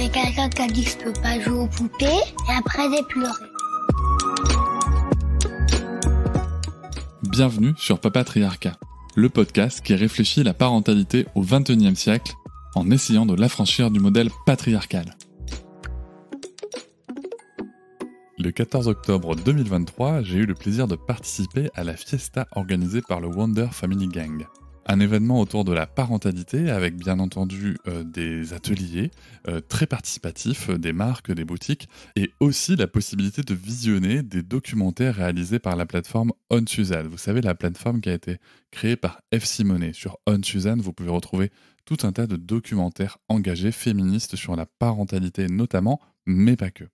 avait quelqu'un qui a dit que je peux pas jouer aux poupées, et après j'ai pleuré. Bienvenue sur Papatriarcat, le podcast qui réfléchit la parentalité au XXIe siècle en essayant de l'affranchir du modèle patriarcal. Le 14 octobre 2023, j'ai eu le plaisir de participer à la fiesta organisée par le Wonder Family Gang. Un événement autour de la parentalité avec bien entendu des ateliers très participatifs, des marques, des boutiques et aussi la possibilité de visionner des documentaires réalisés par la plateforme OnSuzanne. Vous savez, la plateforme qui a été créée par F. Simonet. Sur OnSuzanne, vous pouvez retrouver tout un tas de documentaires engagés féministes sur la parentalité notamment, mais pas que.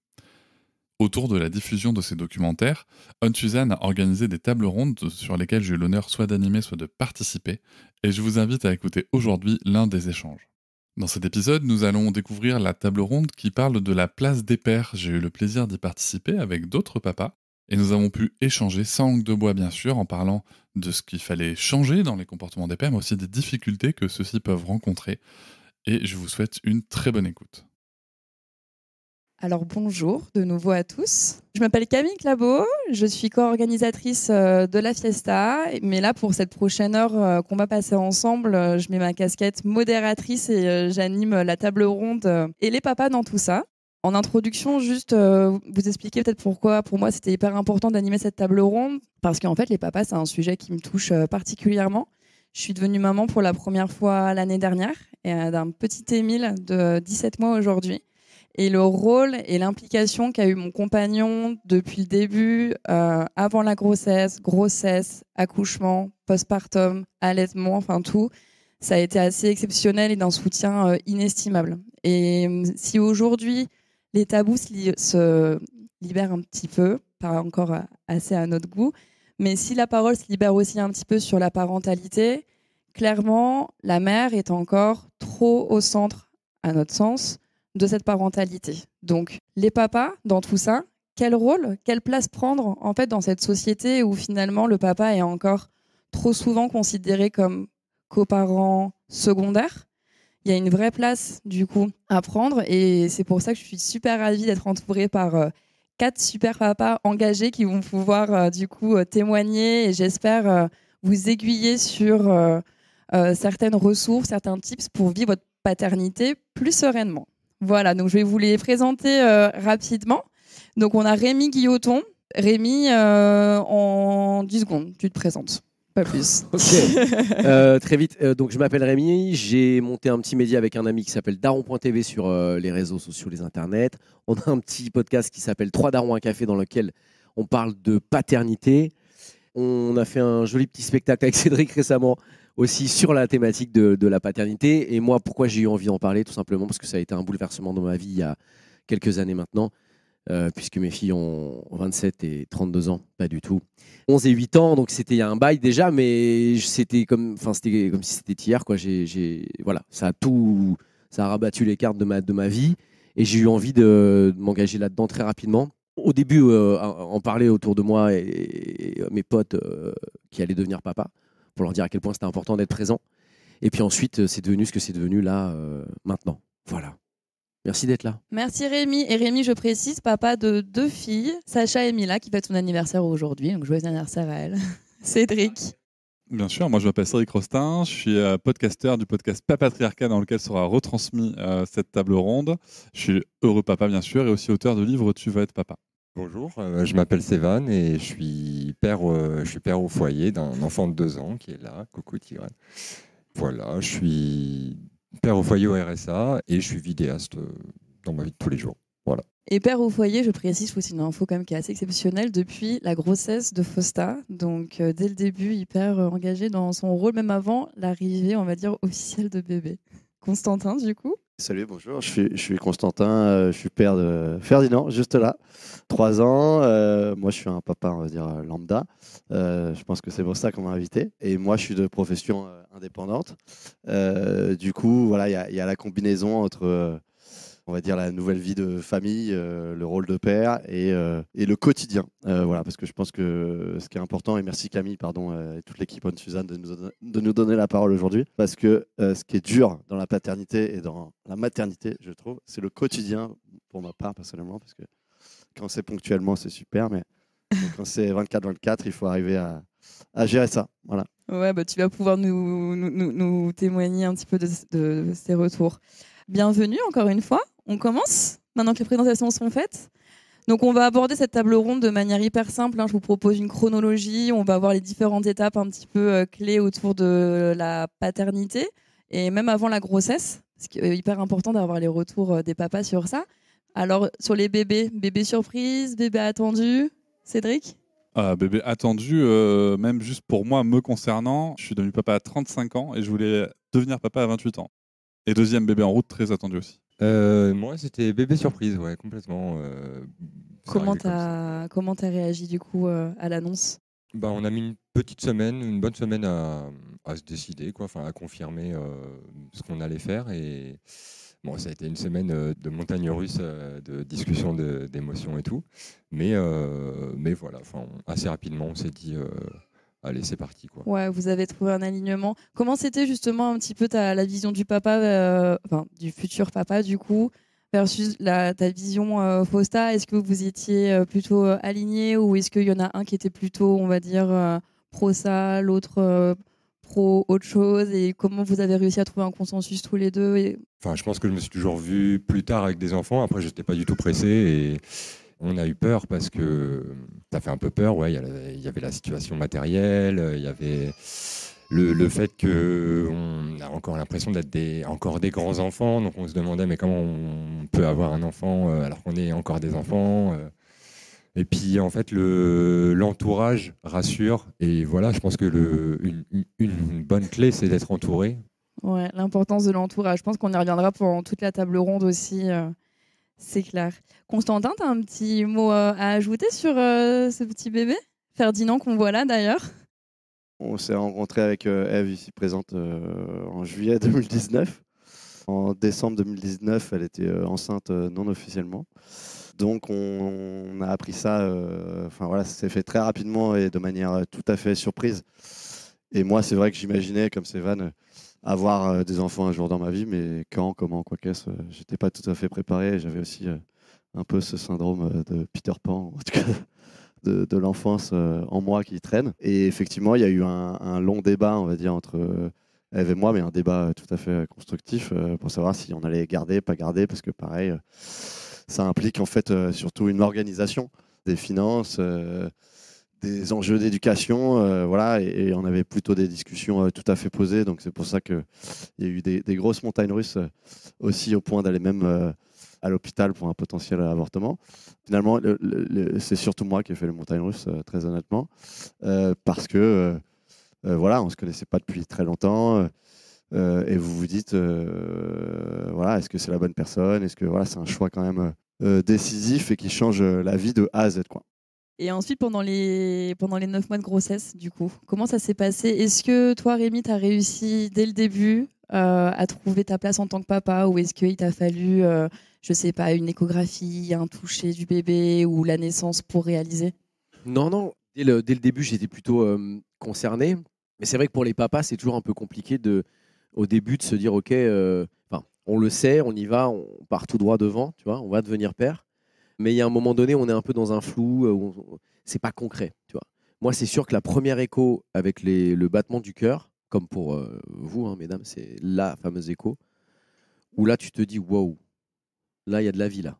Autour de la diffusion de ces documentaires, OnSuzanne a organisé des tables rondes sur lesquelles j'ai eu l'honneur soit d'animer, soit de participer, et je vous invite à écouter aujourd'hui l'un des échanges. Dans cet épisode, nous allons découvrir la table ronde qui parle de la place des pères. J'ai eu le plaisir d'y participer avec d'autres papas, et nous avons pu échanger sans langue de bois bien sûr, en parlant de ce qu'il fallait changer dans les comportements des pères, mais aussi des difficultés que ceux-ci peuvent rencontrer, et je vous souhaite une très bonne écoute. Alors bonjour de nouveau à tous. Je m'appelle Camille Clabot, je suis co-organisatrice de la fiesta, mais là pour cette prochaine heure qu'on va passer ensemble, je mets ma casquette modératrice et j'anime la table ronde et les papas dans tout ça. En introduction, juste vous expliquer peut-être pourquoi pour moi c'était hyper important d'animer cette table ronde, parce qu'en fait les papas c'est un sujet qui me touche particulièrement. Je suis devenue maman pour la première fois l'année dernière et d'un petit Émile de 17 mois aujourd'hui. Et le rôle et l'implication qu'a eu mon compagnon depuis le début, avant la grossesse, accouchement, postpartum, allaitement, enfin tout, ça a été assez exceptionnel et d'un soutien inestimable. Et si aujourd'hui, les tabous se libèrent un petit peu, pas encore assez à notre goût, mais si la parole se libère aussi un petit peu sur la parentalité, clairement, la mère est encore trop au centre, à notre sens, de cette parentalité. Donc, les papas, dans tout ça, quel rôle, quelle place prendre en fait dans cette société où finalement le papa est encore trop souvent considéré comme coparent secondaire. Il y a une vraie place du coup à prendre et c'est pour ça que je suis super ravie d'être entourée par 4 super papas engagés qui vont pouvoir du coup témoigner et j'espère vous aiguiller sur certaines ressources, certains tips pour vivre votre paternité plus sereinement. Voilà, donc je vais vous les présenter rapidement. Donc on a Rémi Guilloton. Rémi, en 10 secondes, tu te présentes, pas plus. Ok, très vite. Donc je m'appelle Rémi, j'ai monté un petit média avec un ami qui s'appelle Daron.tv sur les réseaux sociaux, les internets. On a un petit podcast qui s'appelle 3 Darons un café dans lequel on parle de paternité. On a fait un joli petit spectacle avec Cédric récemment aussi sur la thématique de la paternité. Et moi, pourquoi j'ai eu envie d'en parler? Tout simplement parce que ça a été un bouleversement dans ma vie il y a quelques années maintenant, puisque mes filles ont 27 et 32 ans, pas du tout. 11 et 8 ans, donc c'était il y a un bail déjà, mais c'était comme si c'était hier, quoi. Voilà, ça a rabattu les cartes de ma vie et j'ai eu envie de m'engager là-dedans très rapidement. Au début, en parler autour de moi et mes potes qui allaient devenir papa, pour leur dire à quel point c'était important d'être présent. Et puis ensuite, c'est devenu ce que c'est devenu là, maintenant. Voilà. Merci d'être là. Merci Rémi. Et Rémi, je précise, papa de 2 filles, Sacha et Mila, qui fête son anniversaire aujourd'hui. Donc joyeux anniversaire à elle. Cédric. Bien sûr, moi je m'appelle Cédric Rostin, je suis podcasteur du podcast Papatriarcat dans lequel sera retransmis cette table ronde. Je suis heureux papa bien sûr et aussi auteur de livre Tu vas être papa. Bonjour, je m'appelle Sévan et je suis père au foyer d'un enfant de 2 ans qui est là. Coucou Tigran. Voilà, je suis père au foyer au RSA et je suis vidéaste dans ma vie de tous les jours. Voilà. Et père au foyer, je précise, c'est une info quand même qui est assez exceptionnelle depuis la grossesse de Fausta. Donc dès le début, hyper engagé dans son rôle, même avant l'arrivée, on va dire, officielle de bébé. Constantin, du coup. Salut, bonjour, je suis Constantin, je suis père de Ferdinand, juste là, 3 ans. Moi, je suis un papa, on va dire, lambda. Je pense que c'est pour ça qu'on m'a invité. Et moi, je suis de profession indépendante. Du coup, voilà, il y a la combinaison entre on va dire, la nouvelle vie de famille, le rôle de père et le quotidien. Voilà, parce que je pense que ce qui est important, et merci Camille, pardon, et toute l'équipe Anne Suzanne de nous donner la parole aujourd'hui, parce que ce qui est dur dans la paternité et dans la maternité, je trouve, c'est le quotidien, pour ma part personnellement, parce que quand c'est ponctuellement, c'est super, mais quand c'est 24-24, il faut arriver à gérer ça. Voilà. Ouais, bah, tu vas pouvoir nous témoigner un petit peu de ces retours. Bienvenue encore une fois. On commence maintenant que les présentations sont faites. Donc on va aborder cette table ronde de manière hyper simple. Je vous propose une chronologie. On va voir les différentes étapes un petit peu clés autour de la paternité et même avant la grossesse. Ce qui est hyper important d'avoir les retours des papas sur ça. Alors sur les bébés, bébé surprise, bébé attendu, Cédric ? Bébé attendu, même juste pour moi, me concernant, je suis devenu papa à 35 ans et je voulais devenir papa à 28 ans. Et deuxième bébé en route, très attendu aussi. Moi, c'était bébé surprise, ouais, complètement. Comment t'as réagi du coup à l'annonce ? On a mis une bonne semaine à se décider, quoi, à confirmer ce qu'on allait faire. Et bon, ça a été une semaine de montagne russe, de discussion, d'émotions et tout. Mais voilà, assez rapidement, on s'est dit, allez, c'est parti, quoi. Ouais, vous avez trouvé un alignement. Comment c'était justement un petit peu la vision du papa, du futur papa du coup, versus ta vision Fausta ? Est-ce que vous étiez plutôt alignés ou est-ce qu'il y en a un qui était plutôt, on va dire, pro ça, l'autre pro autre chose ? Et comment vous avez réussi à trouver un consensus tous les deux Je pense que je me suis toujours vu plus tard avec des enfants. Après, je n'étais pas du tout pressé et on a eu peur parce que ça fait un peu peur. Ouais, il y avait la situation matérielle, il y avait le fait qu'on a encore l'impression d'être encore des grands enfants. Donc on se demandait mais comment on peut avoir un enfant alors qu'on est encore des enfants. Et puis en fait l'entourage rassure. Et voilà, je pense que une bonne clé, c'est d'être entouré. Ouais, l'importance de l'entourage. Je pense qu'on y reviendra pendant toute la table ronde aussi. C'est clair. Constantin, tu as un petit mot à ajouter sur ce petit bébé Ferdinand qu'on voit là d'ailleurs. On s'est rencontré avec Eve ici présente en juillet 2019. En décembre 2019, elle était enceinte non officiellement. Donc on a appris ça, ça s'est fait très rapidement et de manière tout à fait surprise. Et moi, c'est vrai que j'imaginais, comme Sévan, avoir des enfants un jour dans ma vie, mais quand, comment, quoi qu'est-ce, j'étais pas tout à fait préparé. J'avais aussi un peu ce syndrome de Peter Pan, en tout cas de l'enfance en moi qui traîne. Et effectivement, il y a eu un long débat, on va dire, entre Eve et moi, mais un débat tout à fait constructif pour savoir si on allait garder, pas garder, parce que pareil, ça implique en fait surtout une organisation des finances, des enjeux d'éducation, voilà, et on avait plutôt des discussions tout à fait posées, donc c'est pour ça qu'il y a eu des grosses montagnes russes aussi au point d'aller même à l'hôpital pour un potentiel avortement. Finalement, c'est surtout moi qui ai fait les montagnes russes, très honnêtement, parce que voilà, on ne se connaissait pas depuis très longtemps, et vous vous dites, voilà, est-ce que c'est la bonne personne ? Est-ce que voilà, c'est un choix quand même décisif et qui change la vie de A à Z, quoi. Et ensuite, pendant les 9 mois de grossesse, du coup, comment ça s'est passé ? Est-ce que toi, Rémi, tu as réussi dès le début à trouver ta place en tant que papa, ou est-ce qu'il t'a fallu, je sais pas, une échographie, un toucher du bébé ou la naissance pour réaliser ? Non. Dès le début, j'étais plutôt concerné. Mais c'est vrai que pour les papas, c'est toujours un peu compliqué au début de se dire, OK, on le sait, on y va, on part tout droit devant, tu vois, on va devenir père. Mais il y a un moment donné, on est un peu dans un flou, c'est pas concret, tu vois. Moi, c'est sûr que la première écho avec le battement du cœur, comme pour vous, hein, mesdames, c'est la fameuse écho, où là, tu te dis, waouh, là, il y a de la vie, là.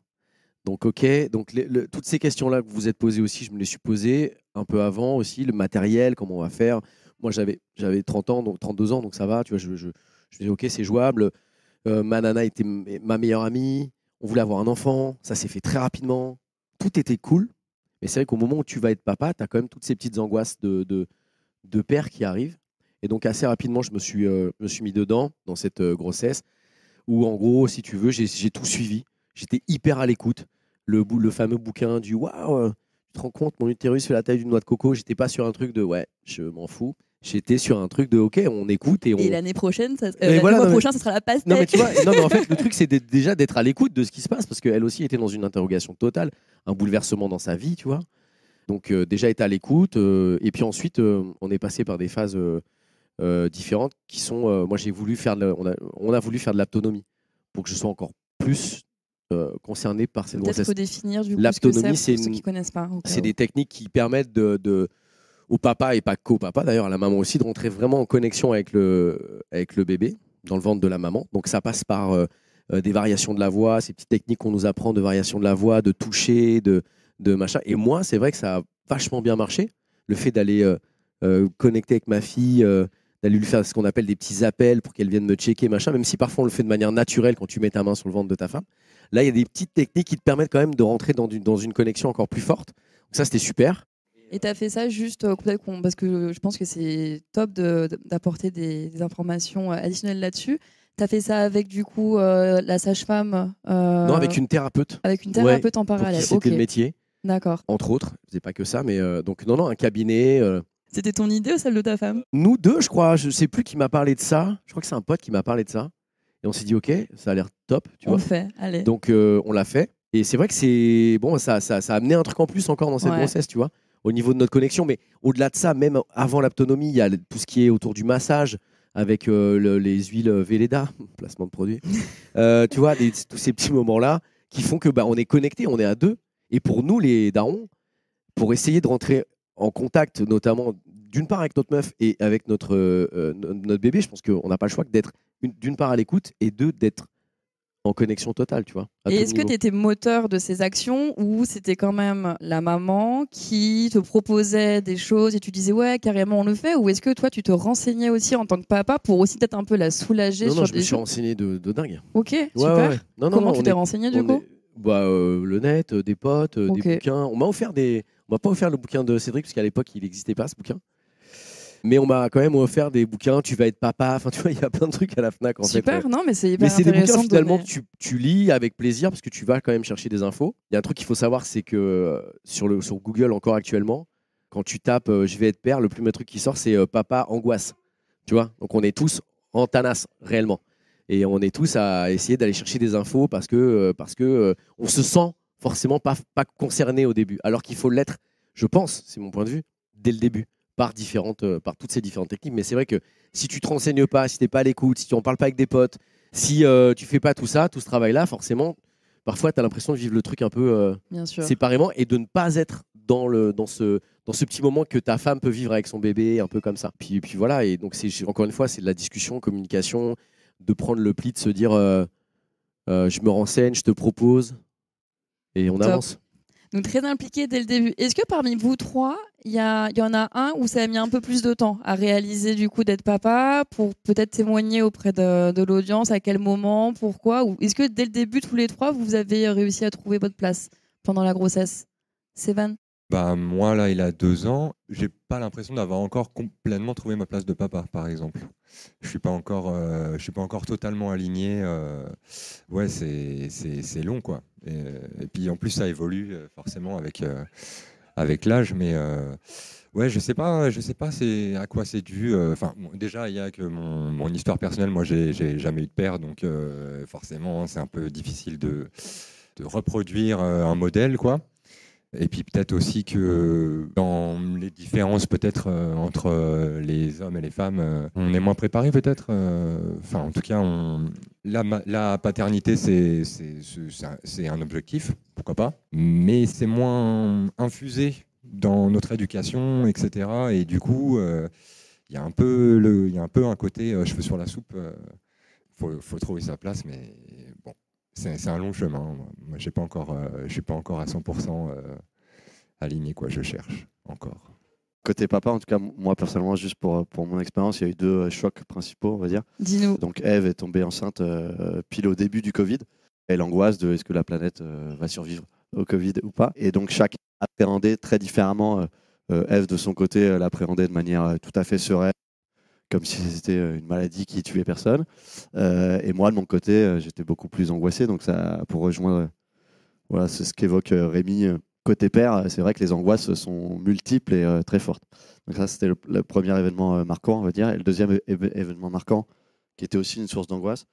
Donc, OK, donc toutes ces questions-là que vous vous êtes posées aussi, je me les suis posées un peu avant aussi, le matériel, comment on va faire. Moi, j'avais 30 ans, donc 32 ans, donc ça va, tu vois, je me dis, OK, c'est jouable. Ma nana était ma meilleure amie, on voulait avoir un enfant, ça s'est fait très rapidement, tout était cool. Mais c'est vrai qu'au moment où tu vas être papa, tu as quand même toutes ces petites angoisses de père qui arrivent. Et donc, assez rapidement, je me suis mis dedans, dans cette grossesse, où en gros, si tu veux, j'ai tout suivi. J'étais hyper à l'écoute. Le fameux bouquin du waouh, tu te rends compte, mon utérus fait la taille d'une noix de coco. J'étais pas sur un truc de ouais, je m'en fous. J'étais sur un truc de OK, on écoute et on. Et l'année prochaine, Mais voilà, le mois non, mais- prochain, ça sera la pastèque. Non mais tu vois, non mais en fait le truc c'est déjà d'être à l'écoute de ce qui se passe parce qu'elle aussi était dans une interrogation totale, un bouleversement dans sa vie, tu vois. Donc déjà être à l'écoute et puis ensuite on est passé par des phases différentes qui sont moi j'ai voulu faire on a voulu faire de l'autonomie pour que je sois encore plus concerné par cette Peut-être grossesse. redéfinir du coup L'autonomie, ce que c'est c'est pour ceux une- qui connaissent pas. au cas C'est où. des techniques qui permettent au papa et pas qu'au papa d'ailleurs, à la maman aussi, de rentrer vraiment en connexion avec le bébé dans le ventre de la maman. Donc ça passe par des variations de la voix, ces petites techniques qu'on nous apprend de variation de la voix, de toucher, de machin. Et moi, c'est vrai que ça a vachement bien marché. Le fait d'aller connecter avec ma fille, d'aller lui faire ce qu'on appelle des petits appels pour qu'elle vienne me checker, machin, même si parfois on le fait de manière naturelle quand tu mets ta main sur le ventre de ta femme. Là, il y a des petites techniques qui te permettent quand même de rentrer dans une connexion encore plus forte. Donc ça, c'était super. Et tu as fait ça juste parce que je pense que c'est top d'apporter des informations additionnelles là-dessus. Tu as fait ça avec du coup la sage-femme Non, avec une thérapeute. avec une thérapeute en Pour qui parallèle. c'était Ok, le métier, d'accord. entre autres. Je faisais pas que ça, mais donc non, un cabinet. C'était ton idée ou celle de ta femme? Nous deux, je crois, je sais plus qui m'a parlé de ça. Je crois que c'est un pote qui m'a parlé de ça. Et on s'est dit, OK, ça a l'air top, tu On vois. le fait, allez. Donc on l'a fait. Et c'est vrai que c'est bon, ça a amené un truc en plus encore dans cette Ouais. grossesse, tu vois, au niveau de notre connexion. Mais au-delà de ça, même avant l'autonomie, il y a tout ce qui est autour du massage avec les huiles Velleda, placement de produit. Tu vois, tous ces petits moments-là qui font que on est connectés, on est à deux. Et pour nous, les darons, pour essayer de rentrer en contact, notamment d'une part avec notre meuf et avec notre bébé, je pense qu'on n'a pas le choix que d'être d'une part à l'écoute et deux, d'être en connexion totale, tu vois. à Et tout est-ce que niveau. tu étais moteur de ces actions ou c'était quand même la maman qui te proposait des choses et tu disais ouais, carrément on le fait? Ou est-ce que toi tu te renseignais aussi en tant que papa pour aussi peut-être un peu la soulager Non, sur je me des suis choses? renseigné de dingue. Ok, Ouais, super. ouais. Non, Comment tu on t'es est- renseigné du on coup? est- le net, des potes, Ok. des bouquins. On m'a pas offert le bouquin de Cédric parce qu'à l'époque il n'existait pas ce bouquin. Mais on m'a quand même offert des bouquins. Tu vas être papa. Enfin, tu vois, il y a plein de trucs à la Fnac en fait. Super, non mais c'est hyper Mais c'est des bouquins intéressant de finalement donner- que tu lis avec plaisir parce que tu vas quand même chercher des infos. Il y a un truc qu'il faut savoir, c'est que sur Google encore actuellement, quand tu tapes je vais être père, le premier truc qui sort c'est papa angoisse. Tu vois, donc on est tous en tanas réellement. Et on est tous à essayer d'aller chercher des infos parce que on se sent forcément pas concerné au début. Alors qu'il faut l'être, je pense, c'est mon point de vue, dès le début, par toutes ces différentes techniques. Mais c'est vrai que si tu te renseignes pas, si tu n'es pas à l'écoute, si tu n'en parles pas avec des potes, si tu fais pas tout ça, tout ce travail-là, forcément, parfois tu as l'impression de vivre le truc un peu Bien sûr. séparément et de ne pas être dans ce petit moment que ta femme peut vivre avec son bébé, un peu comme ça. Puis voilà, et donc encore une fois, c'est de la discussion, communication, de prendre le pli, de se dire je me renseigne, je te propose, et on Top. avance. Donc très impliqué dès le début. Est-ce que parmi vous trois, il y en a un où ça a mis un peu plus de temps à réaliser du coup d'être papa pour peut-être témoigner auprès de l'audience à quel moment, pourquoi? Ou est-ce que dès le début, tous les trois, vous avez réussi à trouver votre place pendant la grossesse? Sévan? Bah, moi, là, il a 2 ans. J'ai pas l'impression d'avoir encore complètement trouvé ma place de papa, par exemple. Je suis pas encore totalement aligné. Ouais, c'est long, quoi. Et puis, en plus, ça évolue forcément avec l'âge. Mais ouais, je sais pas c'est à quoi c'est dû. Enfin, bon, déjà, il y a que mon histoire personnelle. Moi, j'ai jamais eu de père, donc forcément, c'est un peu difficile de reproduire un modèle, quoi. Et puis peut-être aussi que dans les différences peut-être entre les hommes et les femmes, on est moins préparé peut-être. Enfin, en tout cas, la paternité, c'est un objectif, pourquoi pas. Mais c'est moins infusé dans notre éducation, etc. Et du coup, il y a un peu un côté cheveux sur la soupe. Faut trouver sa place, mais bon. C'est un long chemin. Moi, je suis pas encore à 100% aligné, quoi. Je cherche encore. Côté papa, en tout cas, moi personnellement, juste pour mon expérience, il y a eu 2 chocs principaux, on va dire. Dis-nous. Donc Ève est tombée enceinte pile au début du Covid. Et l'angoisse de est-ce que la planète va survivre au Covid ou pas. Et donc chacun appréhendait très différemment. Ève de son côté l'appréhendait de manière tout à fait sereine, comme si c'était une maladie qui tuait personne. Et moi, de mon côté, j'étais beaucoup plus angoissé. Donc, ça, pour rejoindre, voilà, c'est ce qu'évoque Rémi. côté père, c'est vrai que les angoisses sont multiples et très fortes. Donc ça, c'était le premier événement marquant, on va dire. Et le deuxième événement marquant, qui était aussi une source d'angoisse,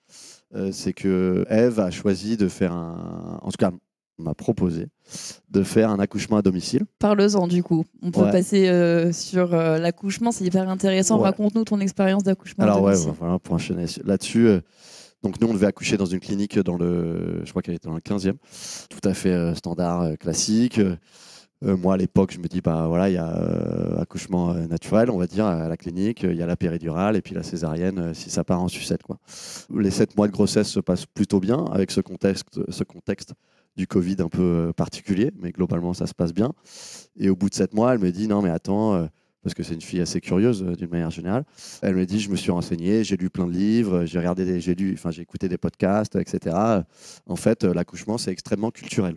c'est que Ève a choisi de faire en tout cas, m'a proposé de faire un accouchement à domicile. Parle-en du coup. On peut Ouais. passer sur l'accouchement, c'est hyper intéressant. Ouais. Raconte-nous ton expérience d'accouchement à Alors ouais, domicile. voilà, pour enchaîner là-dessus. Donc nous, on devait accoucher dans une clinique je crois qu'elle était dans le 15e, tout à fait standard, classique. Moi, à l'époque, je me dis, bah voilà, il y a accouchement naturel, on va dire, à la clinique, il y a la péridurale et puis la césarienne, si ça part en sucette, quoi. Les 7 mois de grossesse se passent plutôt bien avec ce contexte du Covid un peu particulier, mais globalement, ça se passe bien. Et au bout de 7 mois, elle me dit, non, mais attends, parce que c'est une fille assez curieuse d'une manière générale. Elle me dit, je me suis renseigné, j'ai lu plein de livres, j'ai écouté des podcasts, etc. En fait, l'accouchement, c'est extrêmement culturel.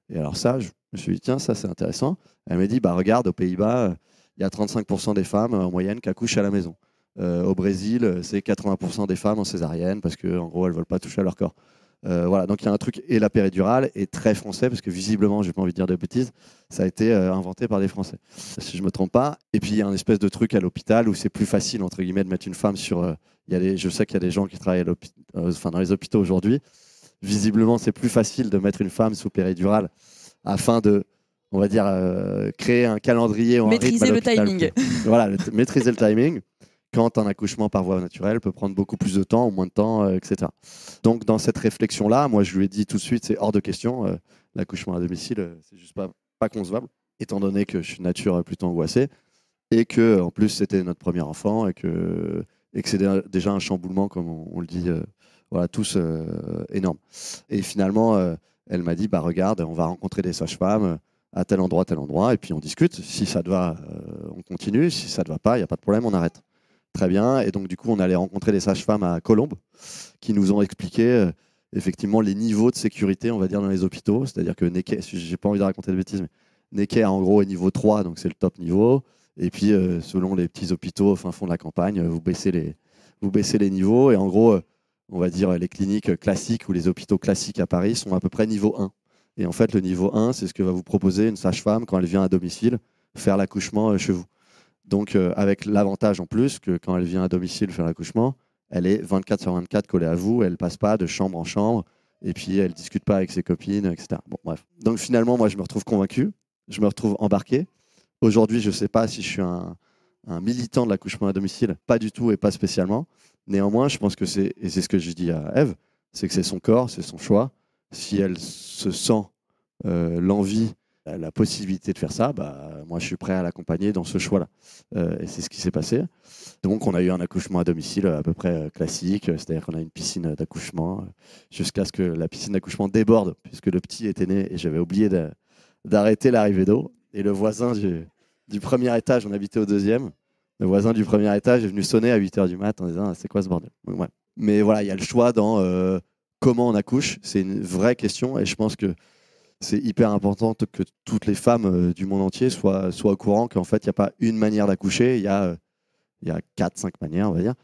Et alors ça, je me suis dit, tiens, ça c'est intéressant. Elle m'a dit, bah regarde, aux Pays-Bas, il y a 35% des femmes en moyenne qui accouchent à la maison. Au Brésil, c'est 80% des femmes en césarienne parce qu'en gros, elles ne veulent pas toucher à leur corps. Voilà, donc il y a un truc, et la péridurale est très français, parce que visiblement, j'ai pas envie de dire de bêtises, ça a été inventé par des Français, si je me trompe pas. Et puis il y a un espèce de truc à l'hôpital où c'est plus facile, entre guillemets, de mettre une femme sur... je sais qu'il y a des gens qui travaillent dans les hôpitaux aujourd'hui. Visiblement, c'est plus facile de mettre une femme sous péridurale afin de, on va dire, créer un calendrier ou un rythme à Maîtriser le l'hôpital. timing. Voilà, maîtriser le timing. Quand un accouchement par voie naturelle peut prendre beaucoup plus de temps ou moins de temps, etc. Donc, dans cette réflexion-là, moi, je lui ai dit tout de suite, c'est hors de question. L'accouchement à domicile, c'est juste pas concevable, étant donné que je suis de nature plutôt angoissée et que, en plus, c'était notre premier enfant et que c'est déjà un chamboulement, comme on le dit, voilà, tous énorme. Et finalement, elle m'a dit, bah regarde, on va rencontrer des sages-femmes à tel endroit, et puis on discute. Si ça te va, on continue. Si ça te va pas, il n'y a pas de problème, on arrête. Très bien. Et donc, du coup, on allait rencontrer des sages-femmes à Colombes qui nous ont expliqué effectivement les niveaux de sécurité, on va dire, dans les hôpitaux. C'est-à-dire que Necker, j'ai pas envie de raconter de bêtises, mais Necker, en gros, est niveau 3, donc c'est le top niveau. Et puis, selon les petits hôpitaux au fin fond de la campagne, vous baissez les niveaux. Et en gros, on va dire les cliniques classiques ou les hôpitaux classiques à Paris sont à peu près niveau 1. Et en fait, le niveau 1, c'est ce que va vous proposer une sage-femme quand elle vient à domicile faire l'accouchement chez vous. Donc, avec l'avantage en plus que quand elle vient à domicile faire l'accouchement, elle est 24/24 collée à vous, elle ne passe pas de chambre en chambre, et puis elle ne discute pas avec ses copines, etc. Bon, bref. Donc, finalement, moi, je me retrouve convaincu, je me retrouve embarqué. Aujourd'hui, je ne sais pas si je suis un militant de l'accouchement à domicile, pas du tout et pas spécialement. Néanmoins, je pense que c'est ce que je dis à Ève, c'est que c'est son corps, c'est son choix. Si elle se sent l'envie, la possibilité de faire ça, bah, moi je suis prêt à l'accompagner dans ce choix-là. Et c'est ce qui s'est passé. Donc on a eu un accouchement à domicile à peu près classique, c'est-à-dire qu'on a une piscine d'accouchement, jusqu'à ce que la piscine d'accouchement déborde, puisque le petit était né et j'avais oublié d'arrêter l'arrivée d'eau. Et le voisin du premier étage, on habitait au deuxième, le voisin du premier étage est venu sonner à 8h du mat en disant c'est quoi ce bordel. Donc, ouais. Mais voilà, il y a le choix dans comment on accouche, c'est une vraie question et je pense que c'est hyper important que toutes les femmes du monde entier soient au courant qu'en fait, il n'y a pas une manière d'accoucher, il y a 4-5 manières, on va dire,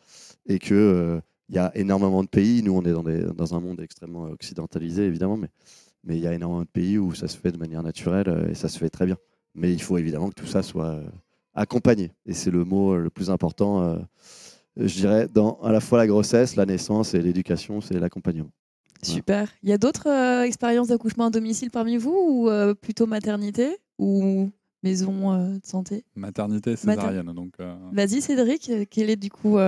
et qu'il y a énormément de pays. Nous, on est dans un monde extrêmement occidentalisé, évidemment, mais il y a énormément de pays où ça se fait de manière naturelle et ça se fait très bien. Mais il faut évidemment que tout ça soit accompagné. Et c'est le mot le plus important, je dirais, dans à la fois la grossesse, la naissance et l'éducation, c'est l'accompagnement. Super. Il y a d'autres expériences d'accouchement à domicile parmi vous ou plutôt maternité ou maison de santé? Maternité césarienne. Donc, Vas-y Cédric, quel est du coup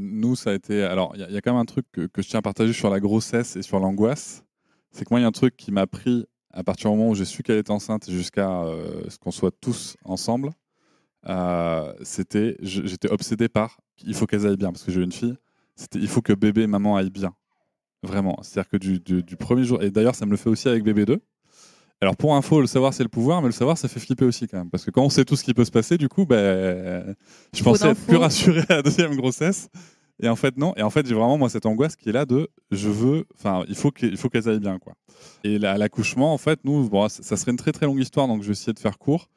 nous, ça a été... Alors, il y a quand même un truc que je tiens à partager sur la grossesse et sur l'angoisse. C'est que moi, il y a un truc qui m'a pris à partir du moment où j'ai su qu'elle était enceinte jusqu'à ce qu'on soit tous ensemble. J'étais obsédé par il faut qu'elles aillent bien, parce que j'ai une fille. Il faut que bébé et maman aillent bien. Vraiment. C'est-à-dire que du premier jour... Et d'ailleurs, ça me le fait aussi avec bébé 2. Alors pour info, le savoir c'est le pouvoir, mais le savoir ça fait flipper aussi quand même. Parce que quand on sait tout ce qui peut se passer, du coup, je pensais être plus rassuré à la deuxième grossesse. Et en fait, non. Et en fait, j'ai vraiment moi cette angoisse qui est là de il faut qu'elles aillent bien, quoi. Et l'accouchement, en fait, nous, ça serait une très très longue histoire, donc je vais essayer de faire court.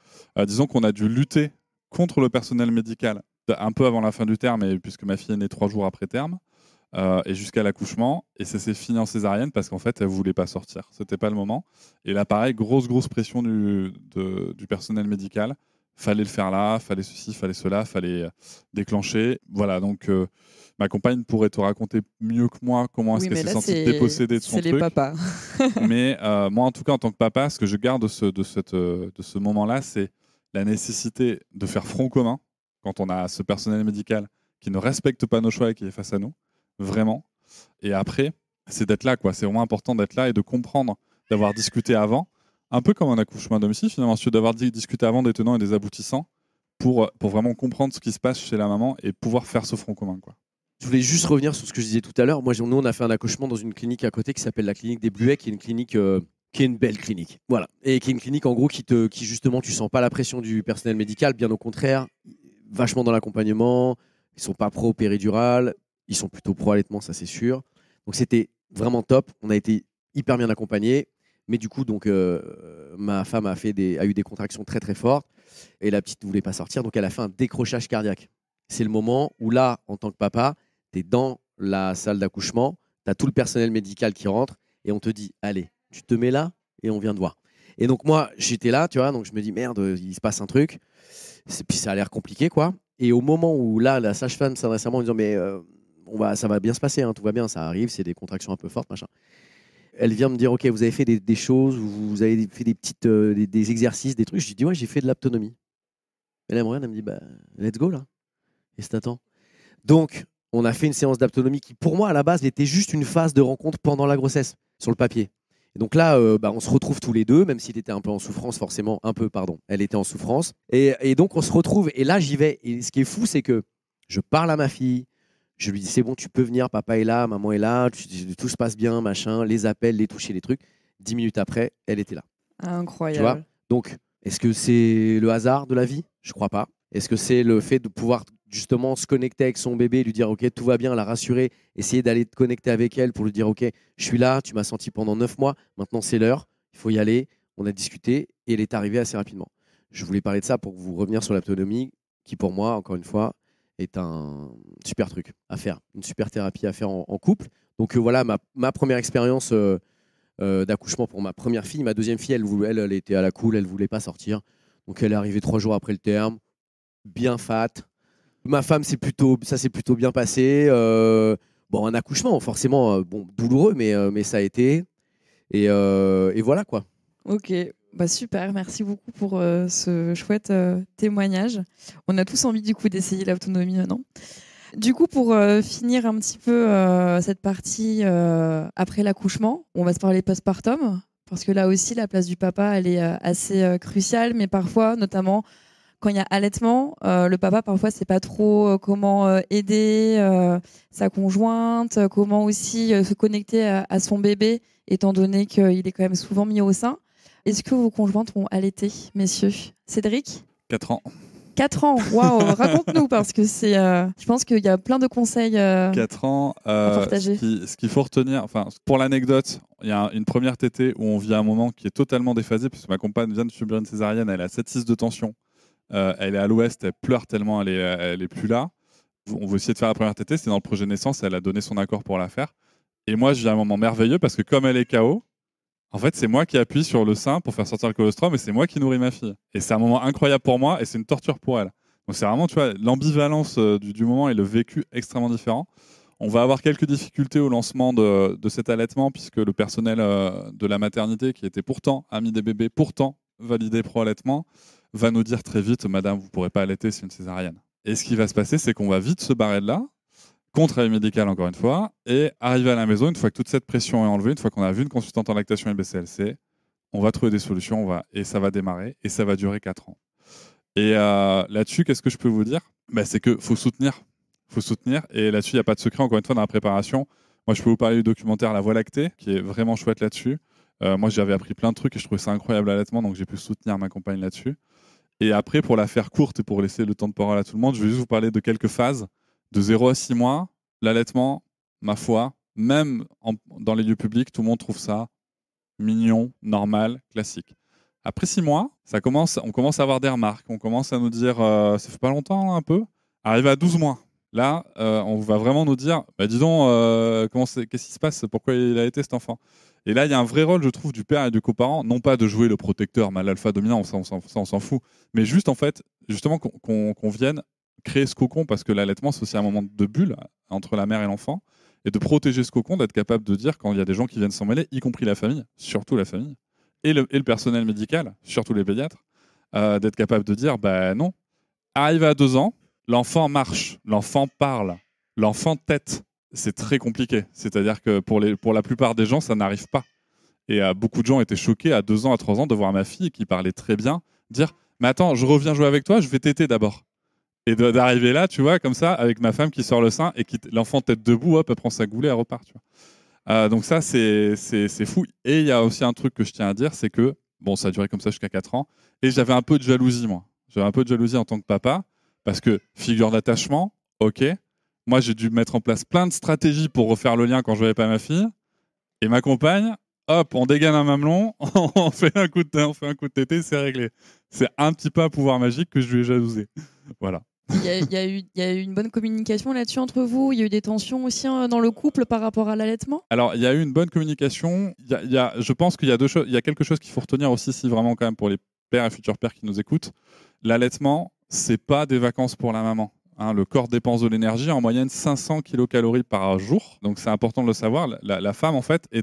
Disons qu'on a dû lutter contre le personnel médical un peu avant la fin du terme, puisque ma fille est née 3 jours après terme. et jusqu'à l'accouchement. Et ça s'est fini en césarienne parce qu'en fait, elle voulait pas sortir. C'était pas le moment. Et là, pareil, grosse pression du personnel médical. Fallait le faire là, fallait ceci, fallait cela, fallait déclencher. Voilà, donc ma compagne pourrait te raconter mieux que moi comment est-ce qu'elle s'est sentie dépossédée de son truc. C'est les papas. Mais moi, en tout cas, en tant que papa, ce que je garde de ce moment-là, c'est la nécessité de faire front commun quand on a ce personnel médical qui ne respecte pas nos choix et qui est face à nous, vraiment. Et après, c'est d'être là, quoi. C'est vraiment important d'être là et de comprendre, d'avoir discuté avant. Un peu comme un accouchement à domicile, finalement, d'avoir discuté avant des tenants et des aboutissants pour vraiment comprendre ce qui se passe chez la maman et pouvoir faire ce front commun, quoi. Je voulais juste revenir sur ce que je disais tout à l'heure. Moi, nous, on a fait un accouchement dans une clinique à côté qui s'appelle la clinique des Bluets, qui est une clinique qui est une belle clinique. Voilà. Et qui est une clinique, en gros, qui justement, tu sens pas la pression du personnel médical, bien au contraire, vachement dans l'accompagnement. Ils sont pas pro-péridurale, ils sont plutôt pro-allaitement, ça c'est sûr. Donc, c'était vraiment top. On a été hyper bien accompagnés. Mais du coup, donc, ma femme a eu des contractions très très fortes et la petite ne voulait pas sortir, donc elle a fait un décrochage cardiaque. C'est le moment où là, en tant que papa, tu es dans la salle d'accouchement, tu as tout le personnel médical qui rentre et on te dit, allez, tu te mets là et on vient te voir. Et donc moi, j'étais là, tu vois, donc je me dis, merde, il se passe un truc. Puis ça a l'air compliqué, quoi. Et au moment où là, la sage-femme s'adresse à moi en disant, mais ça va bien se passer, hein, tout va bien, ça arrive, c'est des contractions un peu fortes, machin. Elle vient me dire, ok, vous avez fait des choses, vous avez fait des petites, des exercices, des trucs. Je lui dis, ouais, j'ai fait de l'aptonomie. Elle me regarde, elle me dit, bah, let's go là. Et c'est attends. Donc, on a fait une séance d'aptonomie qui, pour moi, à la base, était juste une phase de rencontre pendant la grossesse, sur le papier. Et donc là, on se retrouve tous les deux, même s'il était un peu en souffrance, forcément, elle était en souffrance. Et donc, on se retrouve, et là, j'y vais. Et ce qui est fou, c'est que je parle à ma fille, je lui dis, c'est bon, tu peux venir, papa est là, maman est là, tout se passe bien, machin, les appels, les toucher, les trucs. 10 minutes après, elle était là. Incroyable. Tu vois ? Donc, est-ce que c'est le hasard de la vie ? Je crois pas. Est-ce que c'est le fait de pouvoir justement se connecter avec son bébé, lui dire, ok, tout va bien, la rassurer, essayer d'aller te connecter avec elle pour lui dire, ok, je suis là, tu m'as senti pendant 9 mois, maintenant c'est l'heure, il faut y aller. On a discuté et elle est arrivée assez rapidement. Je voulais parler de ça pour vous revenir sur l'autonomie, qui pour moi, encore une fois, est un super truc à faire, une super thérapie à faire en couple. Donc voilà, ma première expérience d'accouchement pour ma première fille. Ma deuxième fille, elle était à la cool, elle ne voulait pas sortir. Donc elle est arrivée 3 jours après le terme, bien fat. Ma femme, ça s'est plutôt bien passé. Un accouchement, forcément, douloureux, mais ça a été. Et voilà quoi. Ok, bah super, merci beaucoup pour ce chouette témoignage. On a tous envie du coup d'essayer l'autonomie maintenant. Du coup, pour finir un petit peu cette partie après l'accouchement, on va se parler postpartum, parce que là aussi, la place du papa, elle est assez cruciale, mais parfois, notamment quand il y a allaitement, le papa, parfois, sait pas trop comment aider sa conjointe, comment aussi se connecter à son bébé, étant donné qu'il est quand même souvent mis au sein. Est-ce que vos conjointes ont allaité, messieurs ? Cédric ? 4 ans. 4 ans, waouh, raconte-nous, parce que je pense qu'il y a plein de conseils 4 ans, à partager. Ce qu'il faut retenir, pour l'anecdote, il y a une première tétée où on vit un moment qui est totalement déphasé, puisque ma compagne vient de subir une césarienne, elle a 7,6 de tension, elle est à l'ouest, elle pleure tellement, elle est plus là. On veut essayer de faire la première tétée, c'est dans le projet de naissance, elle a donné son accord pour la faire. Et moi, je vis un moment merveilleux, parce que comme elle est KO, en fait, c'est moi qui appuie sur le sein pour faire sortir le colostrum et c'est moi qui nourris ma fille. Et c'est un moment incroyable pour moi et c'est une torture pour elle. Donc c'est vraiment, tu vois, l'ambivalence du moment et le vécu extrêmement différent. On va avoir quelques difficultés au lancement de cet allaitement puisque le personnel de la maternité, qui était pourtant ami des bébés, pourtant validé pro-allaitement, va nous dire très vite, madame, vous ne pourrez pas allaiter, c'est une césarienne. Et ce qui va se passer, c'est qu'on va vite se barrer de là, contre avis médical encore une fois, et arriver à la maison, une fois que toute cette pression est enlevée, une fois qu'on a vu une consultante en lactation et BCLC, on va trouver des solutions, et ça va démarrer, et ça va durer 4 ans. Et là-dessus, qu'est-ce que je peux vous dire ? C'est qu'il faut soutenir. Et là-dessus, il n'y a pas de secret, encore une fois, dans la préparation. Moi, je peux vous parler du documentaire La Voie lactée, qui est vraiment chouette là-dessus. Moi, j'avais appris plein de trucs et je trouvais ça incroyable à l'allaitement, donc j'ai pu soutenir ma compagne là-dessus. Et après, pour la faire courte et pour laisser le temps de parole à tout le monde, je vais juste vous parler de quelques phases. De 0 à 6 mois, l'allaitement, ma foi, même dans les lieux publics, tout le monde trouve ça mignon, normal, classique. Après 6 mois, on commence à avoir des remarques. On commence à nous dire ça fait pas longtemps, là, un peu. Arrivé à 12 mois, Là, on va vraiment nous dire, bah, dis donc, qu'est-ce qui se passe? Pourquoi il a été cet enfant? Et là, il y a un vrai rôle, je trouve, du père et du coparent, non pas de jouer le protecteur mal alpha dominant, ça, on s'en fout, mais juste en fait, justement qu'on vienne créer ce cocon, parce que l'allaitement, c'est aussi un moment de bulle entre la mère et l'enfant, et de protéger ce cocon, d'être capable de dire quand il y a des gens qui viennent s'en mêler, y compris la famille, surtout la famille, et le personnel médical, surtout les pédiatres, d'être capable de dire, bah non, arrivé à 2 ans, l'enfant marche, l'enfant parle, l'enfant tète. C'est très compliqué. C'est-à-dire que pour la plupart des gens, ça n'arrive pas. Et beaucoup de gens étaient choqués à 2 ans, à 3 ans de voir ma fille qui parlait très bien dire « Mais attends, je reviens jouer avec toi, je vais téter d'abord. » Et d'arriver là, tu vois, comme ça, avec ma femme qui sort le sein et l'enfant tête debout, hop, elle prend sa goulée, elle repart. Tu vois. Donc ça, c'est fou. Et il y a aussi un truc que je tiens à dire, c'est que, bon, ça a duré comme ça jusqu'à 4 ans, et j'avais un peu de jalousie, moi. J'avais un peu de jalousie en tant que papa, parce que figure d'attachement, ok. Moi, j'ai dû mettre en place plein de stratégies pour refaire le lien quand je voyais pas ma fille. Et ma compagne, hop, on dégaine un mamelon, on fait un coup de tété, c'est réglé. C'est un petit peu un pouvoir magique que je lui ai jalousé. Voilà. Il y a eu une bonne communication là-dessus entre vous. Il y a eu des tensions aussi dans le couple par rapport à l'allaitement. Alors, il y a eu une bonne communication. Je pense qu'il y a 2 choses. Il y a quelque chose qu'il faut retenir aussi, si vraiment quand même pour les pères et futurs pères qui nous écoutent. L'allaitement, c'est pas des vacances pour la maman. Hein, le corps dépense de l'énergie, en moyenne 500 kilocalories par jour. Donc c'est important de le savoir. La femme, en fait, elle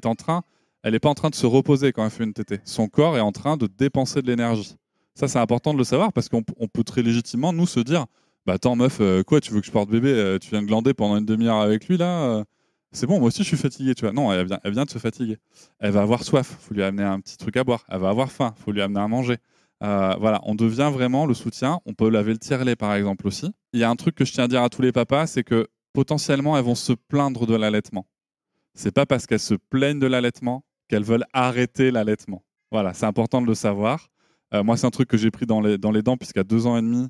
n'est pas en train de se reposer quand elle fait une tétée. Son corps est en train de dépenser de l'énergie. Ça, c'est important de le savoir parce qu'on peut très légitimement, nous, se dire bah attends, meuf, quoi, tu veux que je porte bébé? Tu viens de glander pendant une demi-heure avec lui, là? C'est bon, moi aussi, je suis fatigué, tu vois. Non, elle vient de se fatiguer. Elle va avoir soif, faut lui amener un petit truc à boire. Elle va avoir faim, faut lui amener à manger. Voilà, on devient vraiment le soutien. On peut laver le tiers-lait, par exemple, aussi. Il y a un truc que je tiens à dire à tous les papas, c'est que potentiellement, elles vont se plaindre de l'allaitement. C'est pas parce qu'elles se plaignent de l'allaitement qu'elles veulent arrêter l'allaitement. Voilà, c'est important de le savoir. Moi, c'est un truc que j'ai pris dans les dents, puisqu'à 2 ans et demi,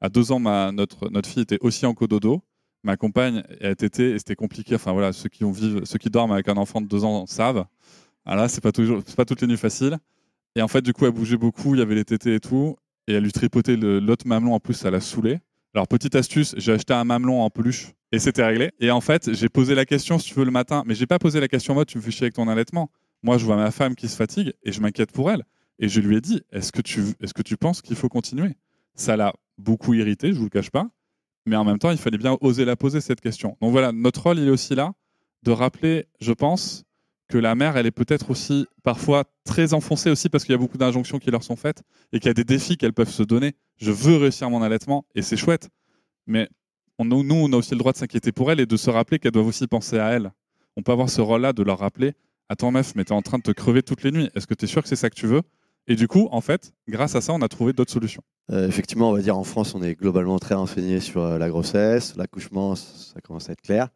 à 2 ans, notre fille était aussi en cododo. Ma compagne a tété et c'était compliqué. Enfin voilà, ceux qui dorment avec un enfant de 2 ans savent. Alors là, c'est pas toutes les nuits faciles. Et en fait, du coup, elle bougeait beaucoup, il y avait les tétés et tout. Et elle lui tripotait l'autre mamelon, en plus, ça l'a saoulée. Alors, petite astuce, j'ai acheté un mamelon en peluche et c'était réglé. Et en fait, j'ai posé la question, si tu veux, le matin. Mais j'ai pas posé la question en mode, tu me fais chier avec ton allaitement. Moi, je vois ma femme qui se fatigue et je m'inquiète pour elle. Et je lui ai dit, est-ce que tu penses qu'il faut continuer? Ça l'a beaucoup irrité, je vous le cache pas. Mais en même temps, il fallait bien oser la poser, cette question. Donc voilà, notre rôle, il est aussi là, de rappeler, je pense, que la mère, elle est peut-être aussi parfois très enfoncée aussi parce qu'il y a beaucoup d'injonctions qui leur sont faites et qu'il y a des défis qu'elles peuvent se donner. Je veux réussir mon allaitement et c'est chouette. Mais nous, on a aussi le droit de s'inquiéter pour elle et de se rappeler qu'elles doivent aussi penser à elle. On peut avoir ce rôle-là de leur rappeler « Attends meuf, mais t'es en train de te crever toutes les nuits. Est-ce que t'es sûr que c'est ça que tu veux ?» Et du coup, en fait, grâce à ça, on a trouvé d'autres solutions. Effectivement, on va dire en France, on est globalement très renseigné sur la grossesse, l'accouchement, ça commence à être clair.